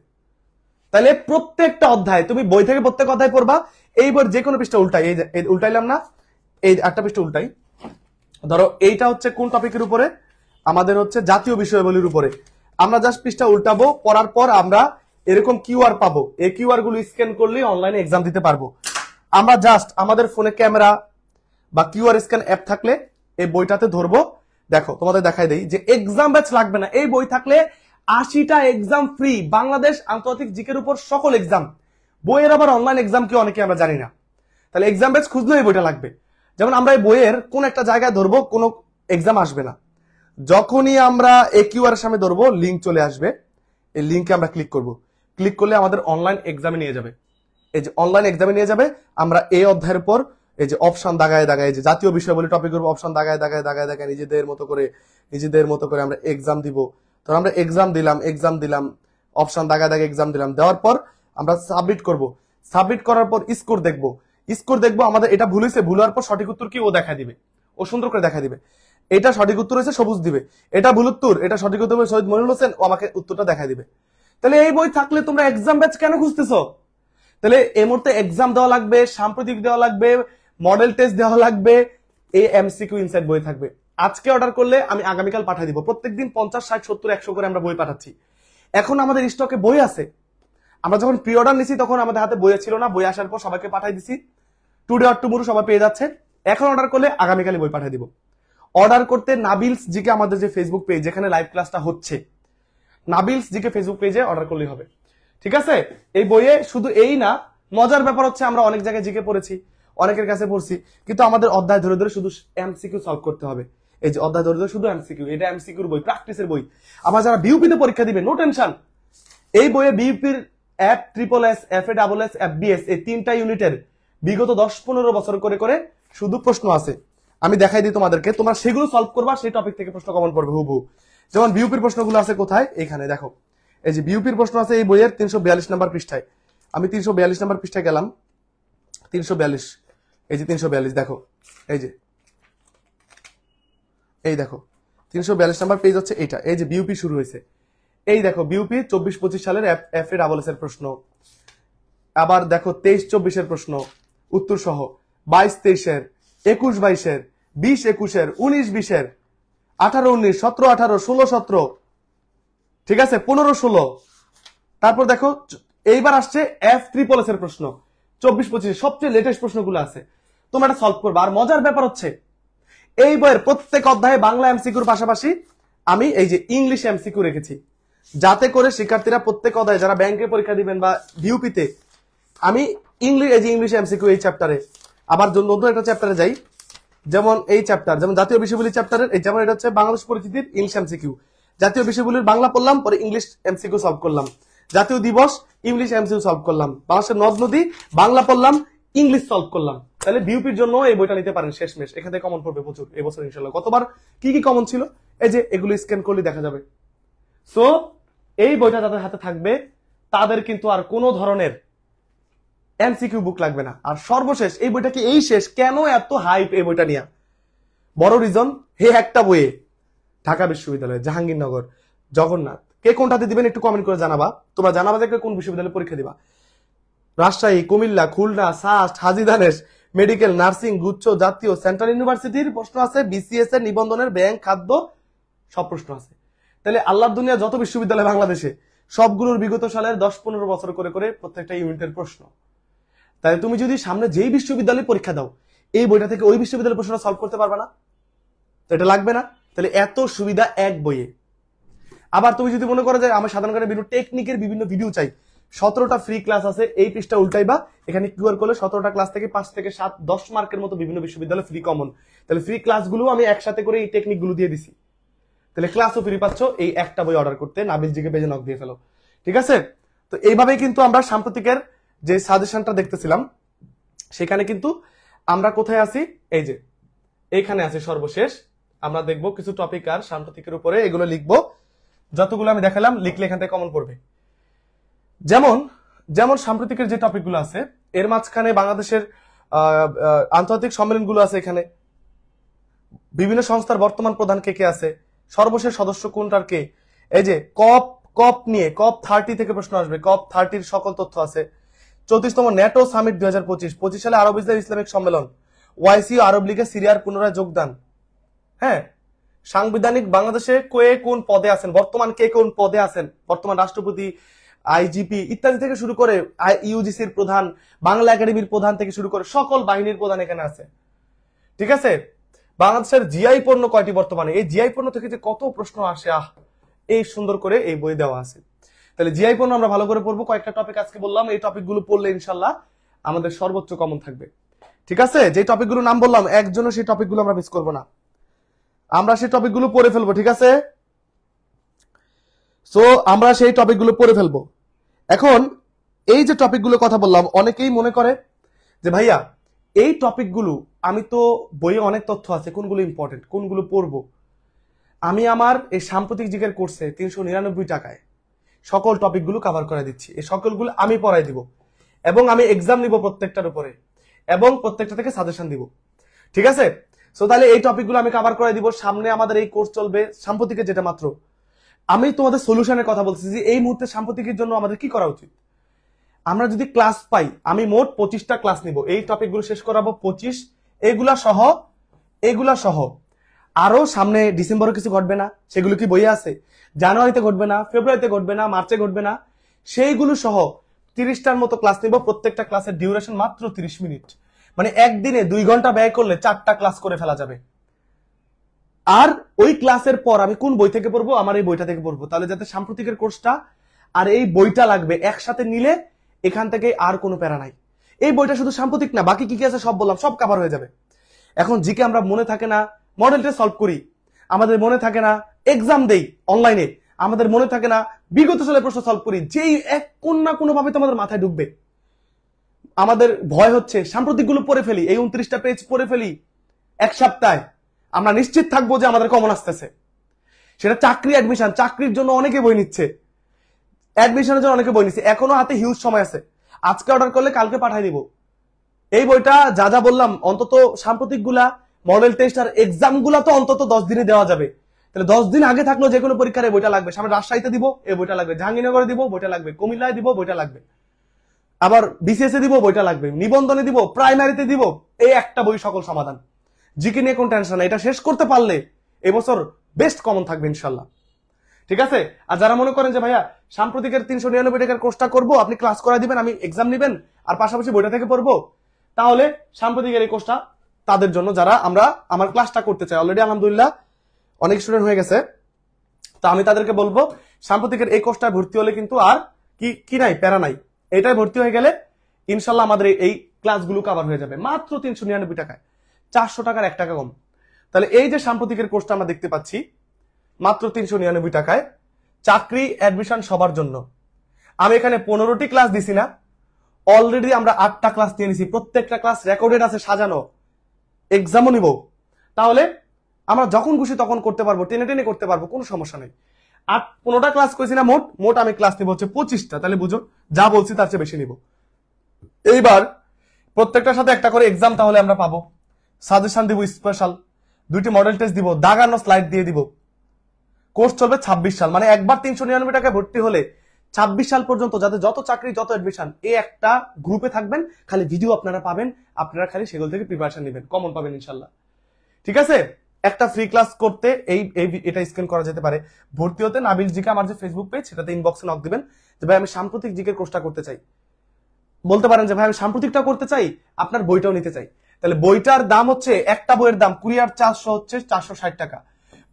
তাহলে প্রত্যেকটা অধ্যায় তুমি বই থেকে প্রত্যেক অধ্যায় পড়বা, এই বইয়ের যে কোনো পৃষ্ঠা উল্টাই, এই উল্টাইলাম না, এই একটা পৃষ্ঠা উল্টাই। ধরো এইটা হচ্ছে কোন টপিকের উপরে, আমাদের হচ্ছে জাতীয় বিষয়াবলীর উপরে। আমরা জাস্ট পৃষ্ঠা উল্টাবো, পড়ার পর আমরা এরকম কিউআর পাবো, এই কিউআর গুলো স্ক্যান করলে অনলাইনে এক্সাম দিতে পারবো। আমরা জাস্ট আমাদের ফোনে ক্যামেরা বা কিউআর স্ক্যান অ্যাপ থাকলে এই বইটাতে ধরবো। দেখো তোমাদের দেখাই দেই যে এক্সাম ব্যাচ লাগবে না, এই বই থাকলে 80টা এক্সাম ফ্রি, বাংলাদেশ আন্তর্জাতিক জিকের উপর সকল এক্সাম। বইয়ের আবার অনলাইন এক্সাম কি অনেকে আমরা জানি না, তাহলে এক্সাম ব্যাচ খুঁজলেও এই বইটা লাগবে। যেমন আমরা এই বইয়ের কোন একটা জায়গায় ধরবো, কোনো এক্সাম আসবে না, যখনই আমরা এই কিউআর সামনে ধরবো লিঙ্ক চলে আসবে, এই লিঙ্কে আমরা ক্লিক করব, ক্লিক করলে আমাদের অনলাইন এক্সামে নিয়ে যাবে। এই যে অনলাইন এক্সামে নিয়ে যাবে, আমরা এই অধ্যায়ের পর এই যে অপশন দাগায় দাগায়, যে জাতীয় বিষয়াবলী টপিকের উপর অপশন দাগায় দাগায় দাগায় দাগায় নিজেদের মতো করে আমরা এক্সাম দিব। তো আমরা এক্সাম দিলাম, অপশন দাগায় দাগায় এক্সাম দিলাম, দেওয়ার পর আমরা সাবমিট করব। সাবমিট করার পর স্কোর দেখবো আমাদের এটা ভুল হয়েছে, ভুল হওয়ার পর সঠিক উত্তর কি ও দেখা দিবে, ও সুন্দর করে দেখা দিবে। এটা সঠিক উত্তর হয়েছে সবুজ দিবে, এটা ভুল উত্তর, এটা সঠিক উত্তর শহীদ মনিরুল হোসেন, ও আমাকে উত্তরটা দেখা দিবে। তাহলে এই বই থাকলে তোমরা এক্সাম ব্যাচ কেন খুঁজতেছো? তাহলে এই মুহূর্তে এক্সাম দেওয়া লাগবে, সাম্প্রতিক দেওয়া লাগবে, মডেল টেস্ট দেওয়া লাগবে, এই এমসিকিউ ইনসাইড বই থাকবে। আজকে অর্ডার করলে আমি আগামীকাল পাঠিয়ে দিব। প্রত্যেকদিন 50, 60, 70, 100 করে আমরা বই পাঠাচ্ছি। এখন আমাদের স্টকে বই আছে। আমরা যখন প্রি অর্ডার নিছি তখন আমাদের হাতে বই ছিল না, বই আসার পর সবাইকে পাঠিয়ে দিছি, টুডে অর টুমরো সবাই পেয়ে যাচ্ছে। এখন অর্ডার করলে আগামীকালই বই পাঠিয়ে দিব। অর্ডার করতে নাবিলস জিকে আমাদের যে ফেসবুক পেজ, যেখানে লাইভ ক্লাসটা হচ্ছে, নাবিলস জিকে ফেসবুক পেজে অর্ডার করলেই হবে। ঠিক আছে? এই বইয়ে শুধু এই না, মজার ব্যাপার হচ্ছে আমরা অনেক জায়গায় জিকে পড়েছি, অনেকের কাছে পড়ছি, কিন্তু আমাদের অধ্যায় ধরে ধরে শুধু এমসিকিউ সলভ করতে হবে। এই যে অধ্যায় ধরে ধরে শুধু এমসিকিউ, এটা এমসিকিউর বই, প্র্যাকটিসের বই। আবার যারা বিউপিতে পরীক্ষা দিবে, নো টেনশন, এই বইয়ে বিউপির F triple S, F A double S, FBS, এই 3টা ইউনিটের বিগত 10-15 বছর করে করে শুধু প্রশ্ন আছে। আমি দেখাই দিই তোমাদেরকে, তোমরা সেগুলো সলভ করবা, সেই টপিক থেকে প্রশ্ন কমন পড়বে হুবহু। যেমন বিউপির প্রশ্নগুলো আছে কোথায়, এখানে দেখো, এই যে বিউপির প্রশ্ন আছে এই বইয়ের 342 নম্বর পৃষ্ঠায়। আমি 342 নম্বর পৃষ্ঠায় গেলাম, 342, এই যে 342, দেখো এই দেখো 342 নম্বর পেজ হচ্ছে এটা। এই যে বিউপি শুরু হয়েছে, এই দেখো বিউপি 24-25 সালের এফ এ ডাবল এস এর প্রশ্ন। আবার দেখো 23-24 প্রশ্ন উত্তর সহ, 22-23, 21-22, 20-21, 19-20, 18-19, 17-18, 16-17, ঠিক আছে, 15-16। তারপর দেখো এইবার আসছে এফ ট্রিপল এস এর প্রশ্ন 24-25, সবচেয়ে লেটেস্ট প্রশ্নগুলো আছে, তোমরা এটা সলভ করবে। আর মজার ব্যাপার হচ্ছে এই বইয়ের প্রত্যেক অধ্যায়ে বাংলা এমসিকিউর পাশাপাশি আমি এই যে ইংলিশ এমসিকিউ রেখেছি, যাতে করে শিক্ষার্থীরা প্রত্যেক অধ্যায়ে যারা ব্যাংকে পরীক্ষা দিবেন বা ভিউপিতে, আমি ইংলিশ এমসিকিউ এই চ্যাপ্টারে, আবার নতুন একটা চ্যাপ্টারে যাই, যেমন এই চ্যাপ্টার, যেমন জাতীয় বিষয়াবলী চ্যাপ্টারের, যেমন এটা হচ্ছে বাংলাদেশ পরিচিতির ইংলিশ এমসিকিউ, জাতীয় বিষয়াবলীর বাংলা পড়লাম, পরে ইংলিশ এমসিকিউ সলভ করলাম, জাতীয় দিবস ইংলিশ এমসিকিউ সলভ করলাম, বাংলাদেশের নদ নদী বাংলা পড়লাম, ইংলিশ সলভ করলাম। তাহলে বিউপির জন্য এই বইটা নিতে পারেন, শেষমেশ এখান থেকে কমন পড়বে প্রচুর এবছর ইনশাআল্লাহ। গতবার কি কি কমন ছিল, এই যে এগুলো স্ক্যান করলে দেখা যাবে। সো এই বইটা যাদের হাতে থাকবে তাদের কিন্তু আর কোনো ধরনের এমসিকিউ বুক লাগবে না। আর সর্বশেষ এই বইটা কি এই শেষ, কেন এত হাইপ এই বইটা নিয়ে? বড় রিজন, হে একটা বইয়ে ঢাকা বিশ্ববিদ্যালয়, জাহাঙ্গীরনগর, জগন্নাথ, কে কোনটাতে দিবেন একটু কমেন্ট করে জানাবা। তোমরা জানাবা যে কোন বিশ্ববিদ্যালয়ে পরীক্ষা দিবা। রাজশাহী, কুমিল্লা, খুলনা, সাস্ট, হাজী দানেশ মেডিকেল, নার্সিং, গুচ্ছ, জাতীয়, সেন্ট্রাল ইউনিভার্সিটির প্রশ্ন আছে, বিসিএস এর, নিবন্ধনের, ব্যাংক, খাদ্য, সব প্রশ্ন আছে। তাহলে আল্লাহর দুনিয়া যত বিশ্ববিদ্যালয় বাংলাদেশে, সবগুলোর বিগত সালের 10-15 বছর করে করে প্রত্যেকটা ইউনিটের প্রশ্ন। তাই তুমি যদি সামনে যেই বিশ্ববিদ্যালয়ে পরীক্ষা দাও, এই বইটা থেকে ওই বিশ্ববিদ্যালয়ের প্রশ্নটা সলভ করতে পারবে না, তো এটা লাগবে না। তাহলে এত সুবিধা এক বইয়ে। আবার তুমি যদি মনে করো যে আমার সাধারণ জ্ঞানের বিভিন্ন টেকনিকের বিভিন্ন ভিডিও চাই, 17টা ফ্রি ক্লাস আছে, এই পৃষ্ঠা উল্টাইবা, এখানে কিউআর করলে 17টা ক্লাস থেকে 5 থেকে 7, 10 মার্কের মতো বিভিন্ন বিশ্ববিদ্যালয় ফ্রি কমন। তাহলে ফ্রি ক্লাসগুলো আমি একসাথে করে এই টেকনিকগুলো দিয়ে দিছি। তাহলে ক্লাসও ফ্রি পাচ্ছ এই একটা বই অর্ডার করতে, নাবিল জিকে পেজে নক দিয়ে ফেলো। ঠিক আছে? তো এইভাবেই কিন্তু আমরা সাম্প্রতিকের যে সাজেশনটা দেখতেছিলাম, সেখানে কিন্তু আমরা কোথায় আছি, এই যে এইখানে আছি সর্বশেষ। আমরা দেখবো কিছু টপিক আর সাম্প্রতিকের উপরে, এগুলো লিখবো। যতগুলো আমি দেখালাম লিখলে এখান থেকে কমন পড়বে। যেমন যেমন সাম্প্রতিকের যে টপিকগুলো আছে এর মাঝখানে বাংলাদেশের আন্তর্জাতিক সম্মেলনগুলো আছে, এখানে বিভিন্ন সংস্থার বর্তমান প্রধান কে কে আছে, সর্বশেষ সদস্য কোনটার কে, এই যে কপ নিয়ে কপ 30 থেকে প্রশ্ন আসবে, কপ 30 সকল তথ্য আছে। 34তম ন্যাটো সামিট 2025 সালে আরব ইসলামিক সম্মেলন, ওয়াইসি আরব লীগে সিরিয়ার পুনরায় যোগদান। হ্যাঁ, সাংবিধানিক বাংলাদেশে কে কোন পদে আছেন, বর্তমান কে কোন পদে আছেন, বর্তমান রাষ্ট্রপতি, আইজিপি ইত্যাদি থেকে শুরু করে ইউজিসির প্রধান, বাংলা একাডেমির প্রধান থেকে শুরু করে সকল বাহিনীর প্রধান এখানে আছে। ঠিক আছে, বাংলাদেশের জিআই পণ্য কয়টি বর্তমানে, এই জিআই পণ্য থেকে যে কত প্রশ্ন আসে, এই সুন্দর করে এই বই দেওয়া আছে। তাহলে জিআই পণ্য আমরা ভালো করে পড়বো। কয়েকটা টপিক আজকে বললাম, এই টপিকগুলো পড়লে ইনশাল্লাহ আমাদের সর্বোচ্চ কমন থাকবে। ঠিক আছে, যে টপিকগুলো নাম বললাম একজনও সেই টপিকগুলো আমরা মিস করবো না, আমরা সেই টপিকগুলো পড়ে ফেলবো। ঠিক আছে, সো আমরা সেই টপিকগুলো পড়ে ফেলবো। এখন এই যে টপিকগুলো কথা বললাম, অনেকেই মনে করে যে ভাইয়া এই টপিকগুলো আমি তো বইয়ে অনেক তথ্য আছে, কোনগুলো ইম্পর্টেন্ট, কোনগুলো পড়বো। আমি আমার এই সাম্প্রতিক জিকের কোর্সে 399 টাকায় সকল টপিকগুলো কভার করে দিচ্ছি, এই সকলগুলো আমি পড়াই দিব এবং আমি এক্সাম নিব প্রত্যেকটার উপরে এবং প্রত্যেকটা থেকে সাজেশন দিব। ঠিক আছে, সো তাহলে এই টপিকগুলো আমি কভার করে দিব। সামনে আমাদের এই কোর্স চলবে সাম্প্রতিকের, যেটা মাত্র আমি তোমাদের সলিউশনের কথা বলতেছি যে এই মুহূর্তে সাম্প্রতিকের জন্য আমাদের কি করা উচিত। আমরা যদি ক্লাস পাই, আমি মোট 25টা ক্লাস নিব, এই টপিকগুলো শেষ করাবো 25, এগুলা সহ আরো সামনে ডিসেম্বরে কিছু ঘটবে না, সেগুলো কি বইয়ে আছে, জানুয়ারিতে ঘটবে না, ফেব্রুয়ারিতে ঘটবে না, মার্চে ঘটবে না, সেইগুলো সহ 30টার মতো ক্লাস নিব। প্রত্যেকটা ক্লাসের ডিউরেশন মাত্র 30 মিনিট, মানে একদিনে 2 ঘন্টা ব্যয় করলে 4টা ক্লাস করে ফেলা যাবে। আর ওই ক্লাসের পর আমি কোন বই থেকে পড়বো, আমার এই বইটা থেকে পড়বো, তাহলে যাতে সাম্প্রতিকের কোর্সটা আর এই বইটা লাগবে একসাথে নিলে এখান থেকে আর কোনো প্যারা নাই। এই বইটা শুধু সাম্প্রতিক না, বাকি কি কি আছে সব বললাম, সব কভার হয়ে যাবে। এখন জিকে আমরা মনে থাকে না মডেল টেস্ট সলভ করি, আমাদের মনে থাকে না এক্সাম দেই অনলাইনে, আমাদের মনে থাকে না বিগত সালের প্রশ্ন সলভ করি, যেই এক কোন না কোনো ভাবে তোমাদের মাথায় ঢুকবে। আমাদের ভয় হচ্ছে সাম্প্রতিক গুলো পড়ে ফেলি, এই 29টা পেজ পড়ে ফেলি এক সপ্তাহে, আমরা নিশ্চিত থাকবো যে আমাদের কমন আসতেছে। সেটা চাকরি, অ্যাডমিশন, চাকরির জন্য অনেকে বই নিচ্ছে, অ্যাডমিশনের জন্য অনেকে বই নিচ্ছে, এখনো হাতে হিউজ সময় আছে, আজকে অর্ডার করলে কালকে পাঠিয়ে দিব। এই বইটা যা যা বললাম অন্তত সাম্প্রতিক গুলা, মডেল টেস্ট আর এক্সাম গুলা তো অন্তত 10 দিনে দেওয়া যাবে। তাহলে 10 দিন আগে থাকলো যে কোনো পরীক্ষার এই বইটা লাগবে। সামনে রাজশাহীতে দিব এই বইটা লাগবে, জাহাঙ্গীরনগরে দিব বইটা লাগবে, কুমিল্লায় দিব বইটা লাগবে, আবার বিসিএস এ দিব বইটা লাগবে, নিবন্ধনে দিব, প্রাইমারিতে দিব, এই একটা বই সকল সমাধান। জিকে নিয়ে কোন টেনশন নাই, এটা শেষ করতে পারলে এবছর বেস্ট কমন থাকবে ইনশাল্লাহ। ঠিক আছে, আর যারা মনে করেন যে ভাইয়া সাম্প্রতিকের 399 টাকার কোর্সটা করবো, আপনি ক্লাস করা দিবেন, আমি এক্সাম নিবেন আর পাশাপাশি বইটা থেকে পড়বো, তাহলে সাম্প্রতিকের এই কোর্সটা তাদের জন্য, যারা আমরা আমার ক্লাসটা করতে চাই। অলরেডি আলহামদুলিল্লাহ অনেক স্টুডেন্ট হয়ে গেছে, তো আমি তাদেরকে বলবো সাম্প্রতিকের এই কোর্সটায় ভর্তি হলে কিন্তু আর কি নাই, প্যারা নাই, এটাই ভর্তি হয়ে গেলে ইনশাল্লাহ আমাদের এই ক্লাসগুলো কভার হয়ে যাবে মাত্র 399 টাকায়, 400 টাকার 1 টাকা কম। তাহলে এই যে সাম্প্রতিকের কোর্সটা আমরা দেখতে পাচ্ছি মাত্র 399 টাকায়, চাকরি, অ্যাডমিশন সবার জন্য। আমি এখানে 15টি ক্লাস দিছি না, অলরেডি আমরা 8টা ক্লাস নিয়ে নিছি, প্রত্যেকটা ক্লাস রেকর্ডেড আছে, সাজানো, এক্সামও নিব। তাহলে আমরা যখন খুশি তখন করতে পারবো, টেনে টেনে করতে পারবো, কোনো সমস্যা নেই। 15টা ক্লাস করেছি না মোট আমি ক্লাস নিব হচ্ছে 25টা, তাহলে বুঝো যা বলছি তার চেয়ে বেশি নিব। এইবার প্রত্যেকটার সাথে একটা করে এক্সাম তাহলে আমরা পাবো, সাজেশন দিব স্পেশাল, 2টি মডেল টেস্ট দিব, দাগানো স্লাইড দিয়ে দিব। কোর্স চলবে 26 সাল, মানে একবার 399 টাকায় ভর্তি হলে 26 সাল পর্যন্ত যাতে যত চাকরি যত অ্যাডমিশন এই একটা গ্রুপে থাকবেন, খালি ভিডিও আপনারা পাবেন, আপনারা খালি সেগুলো থেকে প্রিপারেশন নেবেন, কমন পাবেন ইনশাল্লাহ। ঠিক আছে, একটা ফ্রি ক্লাস করতে এটা স্ক্যান করা যেতে পারে। ভর্তি হতে নাবিল জিকে আমার যে ফেসবুক পেজ সেটাতে ইনবক্সে নক দিবেন যে ভাই আমি সাম্প্রতিক জিকের কোর্সটা করতে চাই, বলতে পারেন যে ভাই আমি সাম্প্রতিকটা করতে চাই, আপনার বইটাও নিতে চাই। তাহলে বইটার দাম হচ্ছে, একটা বইয়ের দাম কুরিয়ার চার্জ হচ্ছে 460 টাকা,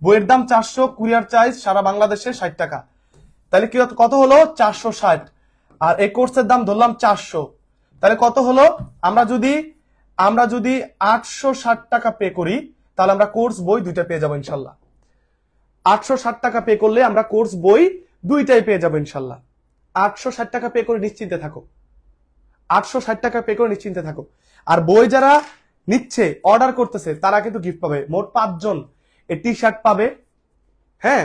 বইয়ের দাম 400, কুরিয়ার চার্জ সারা বাংলাদেশে 60 টাকা, তাহলে কি কত হলো 460, আর এই কোর্সের দাম ধরলাম 400, তাহলে কত হলো, আমরা যদি 860 টাকা পে করি তাহলে আমরা কোর্স বই 2টা পেয়ে যাবো ইনশাল্লাহ। 860 টাকা পে করলে আমরা কোর্স বই 2টাই পেয়ে যাবো ইনশাল্লাহ। 860 টাকা পে করে নিশ্চিন্তে থাকো, 860 টাকা পে করে নিশ্চিন্তে থাকো। আর বই যারা নিচ্ছে, অর্ডার করতেছে, তারা কিন্তু গিফট পাবে। মোট 5 জন এই টি শার্ট পাবে, হ্যাঁ,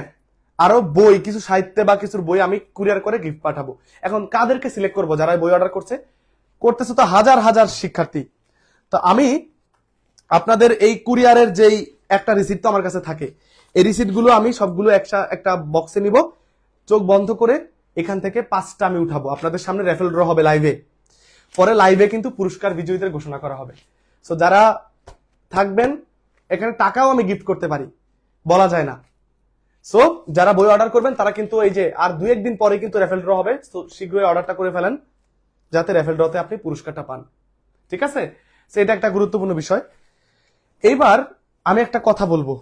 আরো বই, কিছু সাহিত্য বা কিছুর বই আমি কুরিয়ার করে গিফট পাঠাবো। এখন কাদেরকে সিলেক্ট করবো? যারা বই অর্ডার করতেছে তো হাজার হাজার শিক্ষার্থী। তো আমি আপনাদের এই কুরিয়ারের যেই একটা রিসিপ্ট তো আমার কাছে থাকে, এই রিসিপ্ট গুলো আমি সবগুলো একটা বক্সে নিব, চোখ বন্ধ করে এখান থেকে 5টা আমি উঠাবো, আপনাদের সামনে রেফেল ড্র হবে লাইভে, পরে লাইভে কিন্তু পুরস্কার বিজয়ীদের ঘোষণা করা হবে। সো যারা থাকবেন, এখানে টাকাও আমি গিফট করতে পারি, বলা যায় না। সো যারা বই অর্ডার করবেন তারা কিন্তু এই যে আর 2-1 দিন পরে কিন্তু রেফেল ড্র হবে, তো শীঘ্রই অর্ডারটা করে ফেলেন যাতে রেফেল ড্রতে আপনি পুরস্কারটা পান। ঠিক আছে, সো এটা একটা গুরুত্বপূর্ণ বিষয়। এইবার আমি একটা কথা বলবো,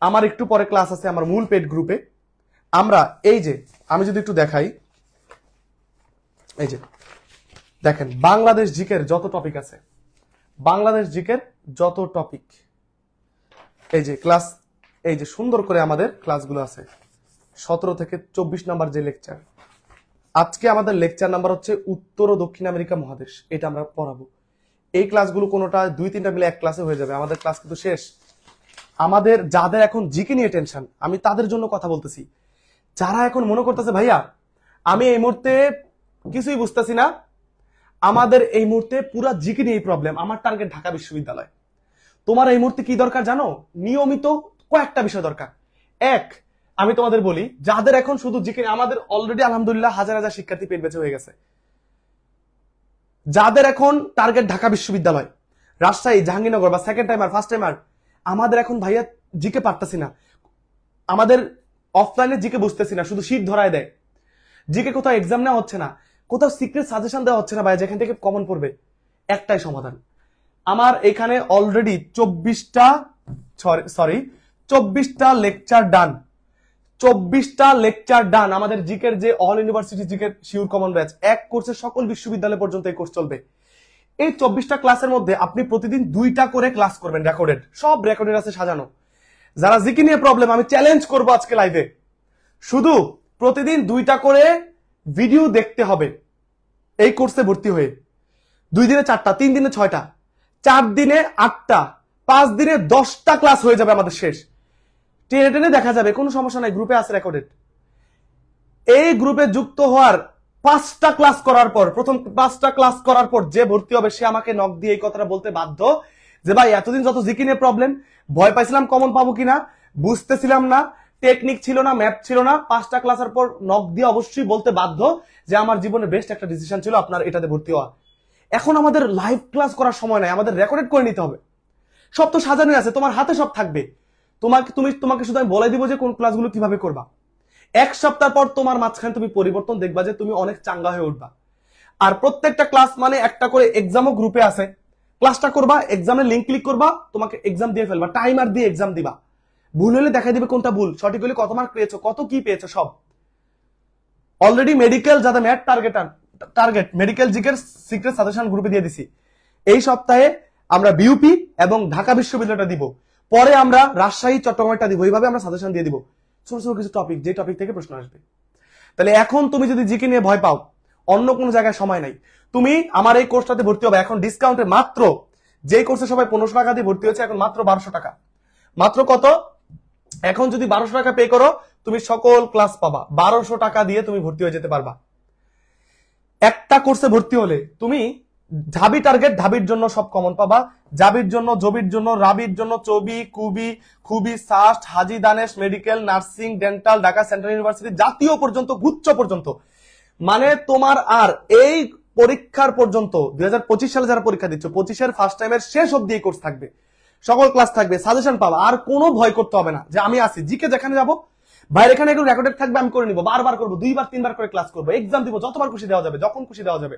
আমার একটু পরে ক্লাস আছে আমার মূল পেড গ্রুপে। আমরা এই যে আমি যদি একটু দেখাই, এই যে দেখেন বাংলাদেশ জিকের যত টপিক আছে, বাংলাদেশ জিকের যত টপিক, এই যে ক্লাস, এই যে সুন্দর করে আমাদের ক্লাসগুলো আছে 17 থেকে 24 নাম্বার যে লেকচার। আজকে আমাদের লেকচার নাম্বার হচ্ছে উত্তর ও দক্ষিণ আমেরিকা মহাদেশ, এটা আমরা পড়াবো। এই ক্লাসগুলো কোনোটা 2-3টা মিলে এক ক্লাসে হয়ে যাবে, আমাদের ক্লাস কিন্তু শেষ। আমাদের যাদের এখন জিকে নিয়ে টেনশন, আমি তাদের জন্য কথা বলতেছি। যারা এখন মনে করতেছে ভাইয়া আমি এই মুহূর্তে কিছুই বুঝতেছি না, আমাদের এই মুহূর্তে পুরা জিকে নিয়ে প্রবলেম, আমার টার্গেট ঢাকা বিশ্ববিদ্যালয়। তোমার এই মুহূর্তে কি দরকার জানো? নিয়মিত কয়েকটা বিষয় দরকার। এক, আমি তোমাদের বলি, যাদের এখন শুধু জিকে, আমাদের অলরেডি আলহামদুলিল্লাহ হাজার হাজার শিক্ষার্থী পেট বেঁচে হয়ে গেছে। যাদের এখন টার্গেট ঢাকা বিশ্ববিদ্যালয়, রাজশাহী, জাহাঙ্গীরনগর বা সেকেন্ড টাইমার, ফার্স্ট টাইমার, আমাদের এখন ভাইয়া জিকে পারতেছি না, আমাদের অফলাইনে জিকে বুঝতেছি না, শুধু শীট ধরায় দেয়, জিকে কোথাও এক্সাম নেওয়া হচ্ছে না, কোথাও সিক্রেট সাজেশন দেওয়া হচ্ছে না ভাইয়া যেখান থেকে কমন পড়বে। একটাই সমাধান, আমার এখানে অলরেডি 24টা লেকচার ডান, 24টা লেকচার ডান। আমাদের জিকের যে অল ইউনিভার্সিটি জিকের শিওর কমন ব্যাচ, এক কোর্সে সকল বিশ্ববিদ্যালয় পর্যন্ত এই কোর্স চলবে। এই 24টা ক্লাসের মধ্যে আপনি প্রতিদিন 2টা করে ক্লাস করবেন, রেকর্ডেড, সব রেকর্ডেড আছে সাজানো। যারা জিকে নিয়ে প্রবলেম, আমি চ্যালেঞ্জ করবো আজকে লাইভে, শুধু প্রতিদিন 2টা করে ভিডিও দেখতে হবে এই কোর্সে ভর্তি হয়ে। 2 দিনে 4টা, 3 দিনে 6টা, 4 দিনে 8টা, 5 দিনে 10টা ক্লাস হয়ে যাবে আমাদের শেষ। টেনে টেনে দেখা যাবে, কোনো সমস্যা নাই, গ্রুপে আছে রেকর্ডেড। এই গ্রুপে যুক্ত হওয়ার 5টা ক্লাস করার পর, প্রথম 5টা ক্লাস করার পর যে ভর্তি হবে সে আমাকে নক দিয়ে এই কথাটা বলতে বাধ্য যে ভাই এতদিন যত জিকে নিয়ে প্রবলেম, ভয় পাইছিলাম কমন পাবো কিনা, বুঝতেছিলাম না, টেকনিক ছিল না, ম্যাথ ছিল না, 5টা ক্লাসের পর নক দিয়ে অবশ্যই বলতে বাধ্য যে আমার জীবনের বেস্ট একটা ডিসিশন ছিল আপনার এটাতে ভর্তি হওয়া। এখন আমাদের লাইভ ক্লাস করার সময় নাই, আমাদের রেকর্ডেড করে নিতে হবে। সব তো সাজানো আছে, তোমার হাতে সব থাকবে, তোমাকে শুধু আমি বলে দিব যে কোন ক্লাসগুলো কিভাবে করবা। 1 সপ্তাহ পর তোমার মাঝখানে তুমি পরিবর্তন দেখবা যে তুমি অনেক চাঙ্গা হয়ে উঠবা। আর প্রত্যেকটা ক্লাস মানে একটা করে এক্সামও গ্রুপে আছে, ক্লাসটা করবা, এক্সামের লিঙ্ক ক্লিক করবা, তোমাকে এক্সাম দিয়ে ফেলবা, টাইমার দিয়ে এক্সাম দিবা, ভুল হলে দেখা দিবে কোনটা ভুল, সঠিক হলে কত মার্ক পেয়েছো, কত কি পেয়েছো সব। অলরেডি মেডিকেল যাদের ম্যাথ টার্গেট মেডিকেল জিকের সিক্রেট সাজেশন গ্রুপে দিয়ে দিছি। এই সপ্তাহে আমরা বিউপি এবং ঢাকা বিশ্ববিদ্যালয়টা দিব, পরে আমরা রাজশাহী চট্টগ্রামটা দিব, এইভাবে আমরা সাজেশন দিয়ে দিব, ছোট ছোট কিছু টপিক, যে টপিক থেকে প্রশ্ন আসবে। তাহলে এখন তুমি যদি জিকে নিয়ে ভয় পাও, অন্য কোনো জায়গায় সময় নাই, তুমি আমার এই কোর্সটাতে ভর্তি হবে। এখন ডিসকাউন্টে মাত্র, যে কোর্সে সবাই 1500 টাকা দিয়ে ভর্তি হয়েছে, এখন মাত্র 1200 টাকা। মাত্র কত? এখন যদি 1200 টাকা পে করো তুমি সকল ক্লাস পাবা, 1200 টাকা দিয়ে তুমি ভর্তি হয়ে যেতে পারবা। একটা কোর্সে ভর্তি হলে তুমি ঢাবি টার্গেট, ঢাবির জন্য সব কমন পাবা, জাবির জন্য, জবির জন্য, রাবির জন্য, Chobi, Kubi, Khubi, SUST, Haji Danesh, medical, nursing, dental, Dhaka central university, জাতীয় পর্যন্ত, গুচ্ছ পর্যন্ত, মানে তোমার আর এই পরীক্ষার পর্যন্ত 2025 সালে যারা পরীক্ষা দিচ্ছ, 25-এর ফার্স্ট টাইমের শেষ অব্দি এই কোর্স থাকবে, সকল ক্লাস থাকবে, সাজেশন পাবা, আর কোনো ভয় করতে হবে না যে আমি আছি জিকে যেখানে যাবো ভাইয়ের এখানে এগুলো রেকর্ডেড থাকবে, আমি করে নিবো, বারবার করবো, 2বার 3বার করে ক্লাস করবো, এক্সাম দিব, যতবার খুশি দেওয়া যাবে, যখন খুশি দেওয়া যাবে।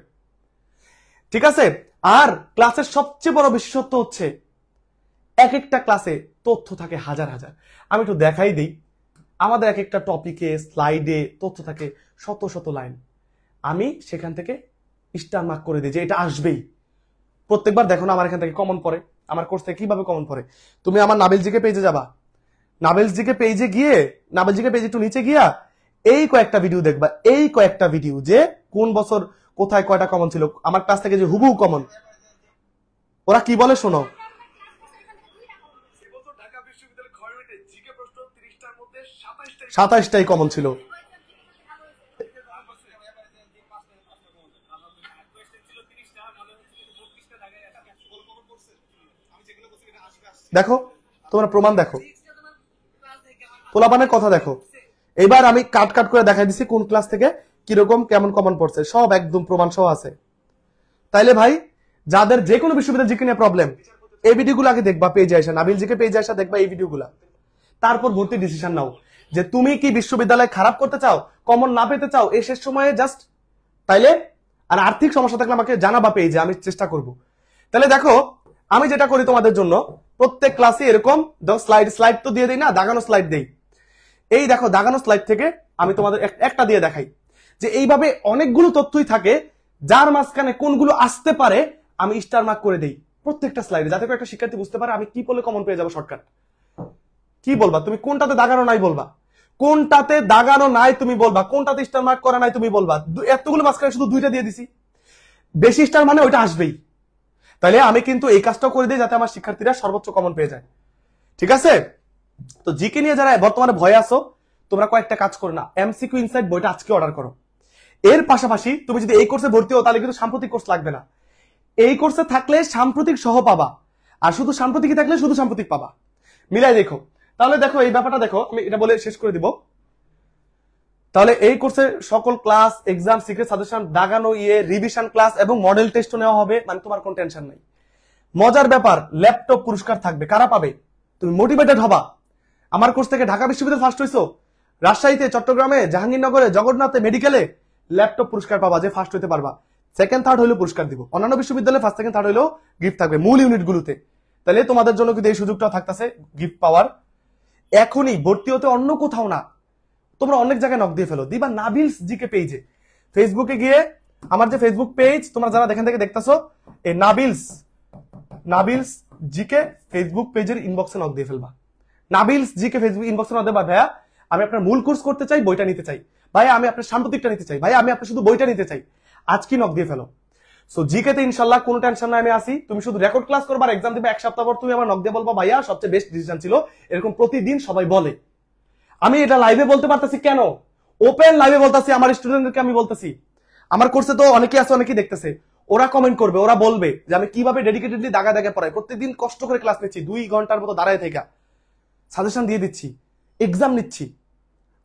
ঠিক আছে? আর ক্লাসের সবচেয়ে বড় বিশেষত্ব হচ্ছে এক একটা ক্লাসে তথ্য থাকে হাজার হাজার। আমি একটু দেখাই দিই, আমাদের এক একটা টপিকে, স্লাইডে তথ্য থাকে শত শত লাইন, আমি সেখান থেকে স্টার মার্ক করে দিই যে এটা আসবেই। প্রত্যেকবার দেখো না আমার এখান থেকে কমন পড়ে, আমার কোর্স থেকে কিভাবে কমন পড়ে। তুমি আমার নাবিল জিকে পেজে যাবা, নাবিল জিকে পেজে গিয়ে, নাবিল জিকে পেজে একটু নিচে গিয়া এই কয়েকটা ভিডিও দেখবা, এই কয়েকটা ভিডিও যে কোন বছর কোথায় কয়টা কমন ছিল, আমার ক্লাস থেকে যে হুবহু কমন। ওরা কি বলে শোনো, ঢাকা বিশ্ববিদ্যালয় জিকে প্রশ্ন 30টার মধ্যে 27টা 27টাই কমন ছিল। দেখো তোমরা প্রমাণ দেখো, পোলাপানের কথা দেখো। এবার আমি কাট কাট করে দেখাই দিচ্ছি কোন ক্লাস থেকে কিরকম কেমন কমন পড়ছে, সব একদম প্রমাণ সহ আছে। তাইলে ভাই যাদের যে কোনো বিশ্ববিদ্যালয় জিকে নিয়ে প্রবলেম, এই ভিডিওগুলো আগে দেখবা, পেজে আসা নাবিল জিকে পেজে আসা দেখবা এই ভিডিওগুলা, তারপর ভর্তি ডিসিশন নাও যে তুমি কি বিশ্ববিদ্যালয় খারাপ করতে চাও, কমন না পেতে চাও এই শেষ সময়ে জাস্ট। তাইলে আর আর্থিক সমস্যা থাকলে আমাকে জানাবা পেজে, আমি চেষ্টা করব। তাহলে দেখো আমি যেটা করি তোমাদের জন্য, প্রত্যেক ক্লাসে এরকম স্লাইড তো দিয়ে দিই না, দাগানো স্লাইড দেই। এই দেখো দাগানো স্লাইড থেকে আমি তোমাদের একটা দিয়ে দেখাই যে এইভাবে অনেকগুলো তথ্যই থাকে, যার মাঝখানে কোনগুলো আসতে পারে আমি স্টার মার্ক করে দেই প্রত্যেকটা স্লাইডে, যাতে করে একটা শিক্ষার্থী বুঝতে পারে আমি কি বলে কমন পেয়ে যাবো শর্টকাট। কি বলবা তুমি, কোনটাতে দাগানো নাই বলবা, কোনটাতে দাগানো নাই তুমি বলবা, কোনটাতে স্টার মার্ক করা নাই তুমি বলবা। এতগুলো মাঝখানে শুধু 2টা দিয়ে দিছি, বেশি স্টার মানে ওইটা আসবেই। তাহলে আমি কিন্তু এই কাজটাও করে দিই যাতে আমার শিক্ষার্থীরা সর্বোচ্চ কমন পেয়ে যায়। ঠিক আছে? তো জিকে নিয়ে যারা বর্তমানে ভয়ে আছো, তোমরা কয়েকটা কাজ করো না, এমসিকিউ ইনসাইট বইটা আজকে অর্ডার করো। এর পাশাপাশি তুমি যদি এই কোর্সে ভর্তি হও তাহলে কিন্তু সাম্প্রতিক কোর্স লাগবে না। এই কোর্সে থাকলে সাম্প্রতিক সহ পাবা, আর শুধু সাম্প্রতিকই থাকলে শুধু সাম্প্রতিক পাবা। মিলাই দেখো। তাহলে দেখো এই ব্যাপারটা দেখো, আমি এটা বলে শেষ করে দিব। তাহলে এই কোর্সে সকল ক্লাস, এক্সাম, সিক্রেট সাজেশন, দাগানো রিভিশন ক্লাস এবং মডেল টেস্টও নেওয়া হবে, মানে তোমার কোনো টেনশন নাই। মজার ব্যাপার, ল্যাপটপ পুরস্কার থাকবে। কারা পাবে? তুমি মোটিভেটেড হবা। আমার কোর্স থেকে ঢাকা বিশ্ববিদ্যালয় ফার্স্ট হইছো, রাজশাহীতে, চট্টগ্রামে, জাহাঙ্গীরনগরে, জগন্নাথে, মেডিকেলে ল্যাপটপ পুরস্কার পাবা, যে ফার্স্ট হইতে পারবা। সেকেন্ড থার্ড হইলেও পুরস্কার দিব। অন্যান্য বিশ্ববিদ্যালয়ে ফার্স্ট সেকেন্ড থার্ড হইলেও গিফট থাকবে মূল ইউনিটগুলোতে। তাহলে তোমাদের জন্য কিন্তু এই সুযোগটাও থাকতেছে গিফট পাওয়ার। এখনই ভর্তি হতে অন্য কোথাও না, তোমরা অনেক জায়গায় নক দিয়ে ফেলো, দিবা নাবিলস জিকে পেজে। ফেসবুকে গিয়ে আমার যে ফেসবুক পেজ তোমরা যারা দেখেন থেকে দেখতেছো, এই নাবিলস জিকে ফেসবুক পেজের ইনবক্সে নক দিয়ে ফেলবা। নাবিলস জিকে ফেসবুক ইনবক্সে নক দেবা, ভাইয়া আমি আপনার মূল কোর্স করতে চাই, বইটা নিতে চাই, ভাইয়া আমি আপনার সাম্প্রতিকটা নিতে চাই, ভাইয়া আমি আপনার শুধু বইটা নিতে চাই, আজকে নক দিয়ে ফেলো। সো জিকে তে ইনশাআল্লাহ কোনো টেনশন নাই, আমি আসি। তুমি শুধু রেকর্ড ক্লাস করবা, এক্সাম দিবে, এক সপ্তাহ পর তুমি আমার নক দিয়ে বলবা ভাইয়া সবচেয়ে বেস্ট ডিসিশন ছিল। এরকম প্রতিদিন সবাই বলে। আমি এটা লাইভে বলতে পারতেছি কেন? ওপেন লাইভে বলতেছি, আমার স্টুডেন্টদেরকে আমি বলতেছি। আমার কোর্সে তো অনেকেই আছে, অনেকেই দেখতেছে, ওরা কমেন্ট করবে, ওরা বলবে যে আমি কিভাবে ডেডিকেটেডলি দাগা দাগে পড়াই, প্রত্যেকদিন কষ্ট করে ক্লাস নিচ্ছি, 2 ঘন্টার মতো দাঁড়ায় থেকে সাজেশন দিয়ে দিচ্ছি, এক্সাম নিচ্ছি।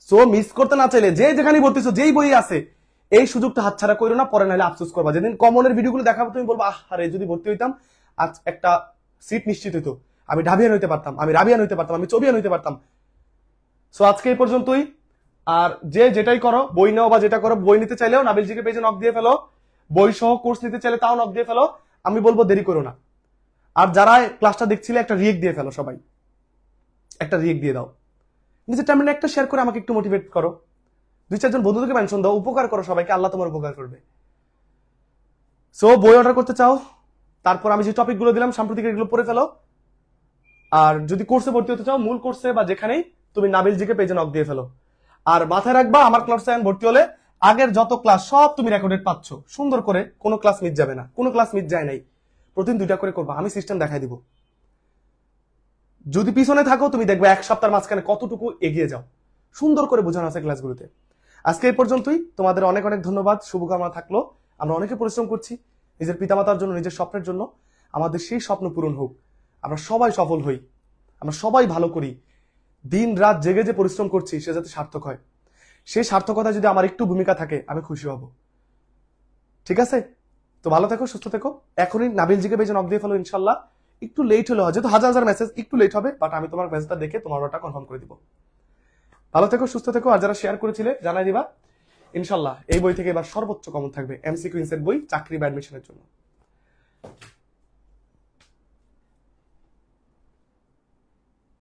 সো মিস করতে না চাইলে যে যেখানে ভর্তিছো, যেই বই আছে, এই সুযোগটা হাতছাড়া করো না, পরে নাহলে আফসোস করবা। যেদিন কমনের ভিডিওগুলো দেখাবো তুমি বলবো আরে যদি ভর্তি হইতাম আজ একটা সিট নিশ্চিত হইতো, আমি ঢাবিয়ান হইতে পারতাম, আমি রাবিয়ান হইতে পারতাম, আমি চবিয়ান হইতে পারতাম। সো আজকে এই পর্যন্তই। আর যে যেটাই করো, বই নাও বা যেটা করো, বই নিতে চাইলেও নাবিল জিকে পেজে নক দিয়ে ফেলো, বই সহ কোর্স নিতে চাইলে তাও নক দিয়ে ফেলো। আমি বলবো দেরি করো না। আর যারা ক্লাসটা দেখছিলে একটা রিয়েক্ট দিয়ে ফেলো, সবাই একটা রিয়েক্ট দিয়ে দাও, নিজের টাইমে একটা শেয়ার করে আমাকে একটু মোটিভেট করো, 2-4 জন বন্ধুদেরকে মেনশন দাও, উপকার করো সবাইকে, আল্লাহ তোমার উপকার করবে। সো বই অর্ডার করতে চাও, তারপর আমি যে টপিকগুলো দিলাম সাম্প্রতিক এগুলো পড়ে ফেলো। আর যদি কোর্সে ভর্তি হতে চাও, মূল কোর্সে বা যেখানেই, তুমি নাবিল জিকে পেজে নক দিয়ে ফেলো। আর মাথায় রাখবা, আমার ক্লাসে ভর্তি হলে আগের যত ক্লাস সব তুমি রেকর্ডেড পাচ্ছ সুন্দর করে, কোনো ক্লাস মিস যাবে না, কোনো ক্লাস মিস যায় নাই। প্রতিদিন 2টা করে করবা, আমি সিস্টেম দেখাই দিব। যদি পিছনে থাকো তুমি দেখবে এক সপ্তাহের মাঝখানে কতটুকু এগিয়ে যাও, সুন্দর করে বোঝানো আছে ক্লাসগুলোতে। আজকে এই পর্যন্তই, তোমাদের অনেক অনেক ধন্যবাদ, শুভকামনা থাকলো। আমরা অনেকে পরিশ্রম করছি নিজের পিতামাতার জন্য, নিজের স্বপ্নের জন্য। আমাদের সেই স্বপ্ন পূরণ হোক, আমরা সবাই সফল হই, আমরা সবাই ভালো করি। দিন রাত জেগে যে পরিশ্রম করছি সে যাতে সার্থক হয়, সেই সার্থকতা যদি আমার একটু ভূমিকা থাকে আমি খুশি হব। ঠিক আছে? তো ভালো থেকো, সুস্থ থেকো। এখনই নাবিল জিকে পেজে নক দিয়ে ফেলো, ইনশাল্লাহ একটু লেট হলে হয়, যেহেতু হাজার হাজার মেসেজ একটু লেট হবে, বাট আমি তোমার মেসেজটা দেখে তোমার অর্ডারটা কনফার্ম করে দিব। ভালো থেকো, সুস্থ থেকো। আর যারা শেয়ার করেছিলে জানাই দিবা, ইনশাল্লাহ এই বই থেকে এবার সর্বোচ্চ কমন থাকবে, এমসিকিউ ইনসেট বই চাকরি বা অ্যাডমিশনের জন্য।